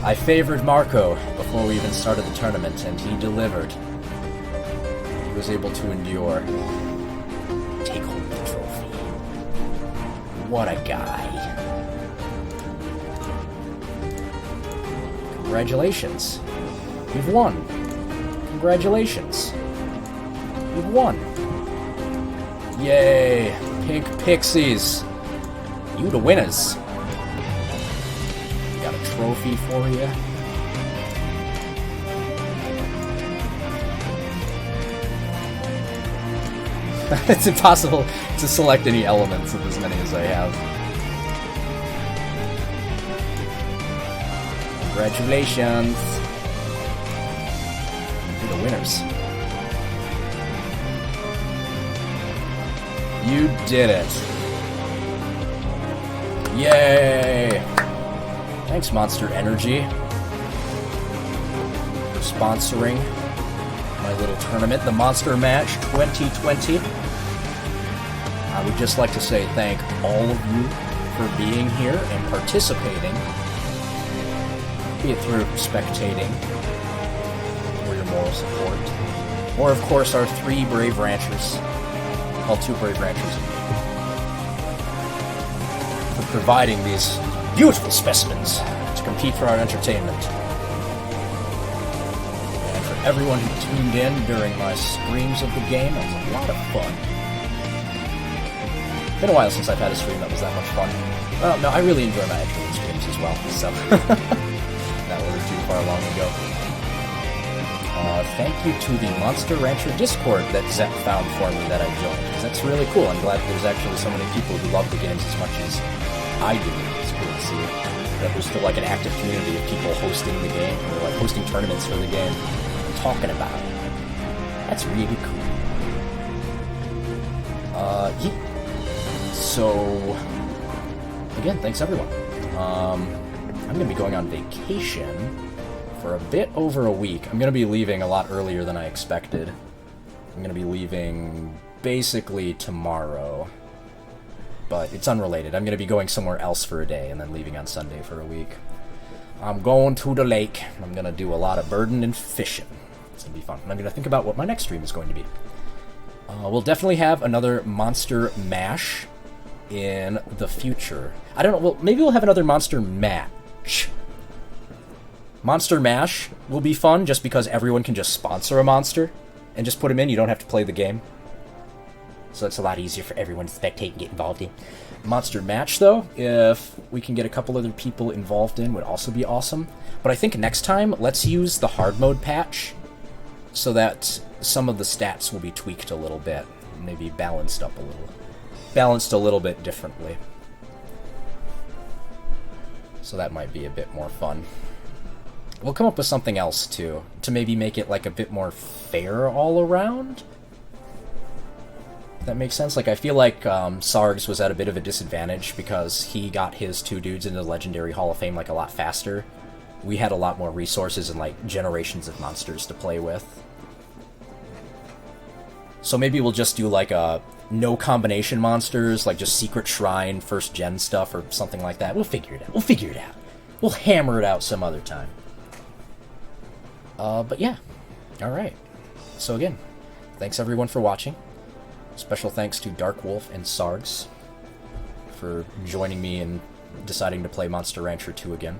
I favored Mirko before we even started the tournament, and he delivered. He was able to endure. Take home the trophy. What a guy. Congratulations. You've won. Congratulations. You've won. Yay. Pink Pixies. You the winners. Got a trophy for you. It's impossible to select any elements of as many as I have. Congratulations. You're the winners. You did it. Yay! Thanks, Monster Energy, for sponsoring my little tournament, the Monster Match 2020. I would just like to say thank all of you for being here and participating, be it through spectating or your moral support, or of course our 3 brave ranchers, well, 2 brave ranchers and me, for providing these beautiful specimens to compete for our entertainment. And for everyone who tuned in during my streams of the game, it was a lot of fun. Been a while since I've had a stream that was that much fun. Well, no, I really enjoy my actual streams as well, so that wasn't too far long ago. Thank you to the Monster Rancher Discord that Zep found for me that I joined, because that's really cool. I'm glad there's actually so many people who love the games as much as I do. It's cool to see that there's still like an active community of people hosting the game, or like hosting tournaments for the game, and talking about it. That's really cool. Yeah. So, again, thanks everyone. I'm going to be going on vacation for a bit over a week. I'm going to be leaving a lot earlier than I expected. I'm going to be leaving basically tomorrow, but it's unrelated. I'm going to be going somewhere else for a day and then leaving on Sunday for a week. I'm going to the lake. I'm going to do a lot of birding and fishing. It's going to be fun. And I'm going to think about what my next stream is going to be. We'll definitely have another Monster Mash in the future. I don't know, well, maybe we'll have another Monster Match. Monster Mash will be fun just because everyone can just sponsor a monster and just put him in. You don't have to play the game. So it's a lot easier for everyone to spectate and get involved in. Monster Match, though, if we can get a couple other people involved in, would also be awesome. But I think next time, let's use the hard mode patch so that some of the stats will be tweaked a little bit. Maybe balanced up a little. Balanced a little bit differently. So that might be a bit more fun. We'll come up with something else, too, to maybe make it, like, a bit more fair all around? That makes sense? Like, I feel like Sargs was at a bit of a disadvantage because he got his 2 dudes into the Legendary Hall of Fame, like, a lot faster. We had a lot more resources and, like, generations of monsters to play with. So maybe we'll just do, like, a no combination monsters, like just Secret Shrine, first gen stuff, or something like that. We'll figure it out. We'll figure it out. We'll hammer it out some other time. But yeah. Alright. So again, thanks everyone for watching. Special thanks to Dark Wolf and Sargs for joining me and deciding to play Monster Rancher 2 again.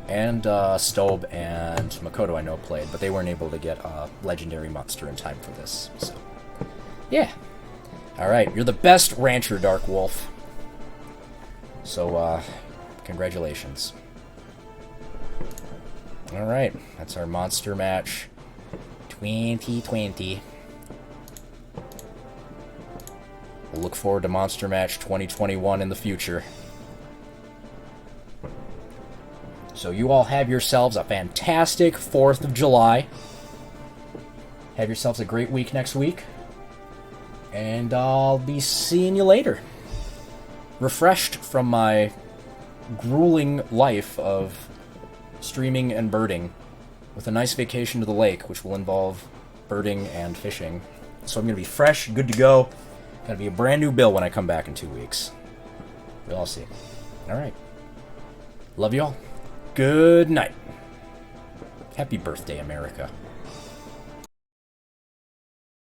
And Stobe and Makoto I know played, but they weren't able to get a legendary monster in time for this. So, yeah. Alright, you're the best rancher, Dark Wolf. So, congratulations. Alright, that's our Monster Match 2020. We'll look forward to Monster Match 2021 in the future. So you all have yourselves a fantastic 4th of July. Have yourselves a great week next week. And I'll be seeing you later. Refreshed from my grueling life of streaming and birding, with a nice vacation to the lake, which will involve birding and fishing. So I'm going to be fresh, good to go. Going to be a brand new Bill when I come back in 2 weeks. We'll all see. Alright. Love you all. Good night. Happy birthday, America.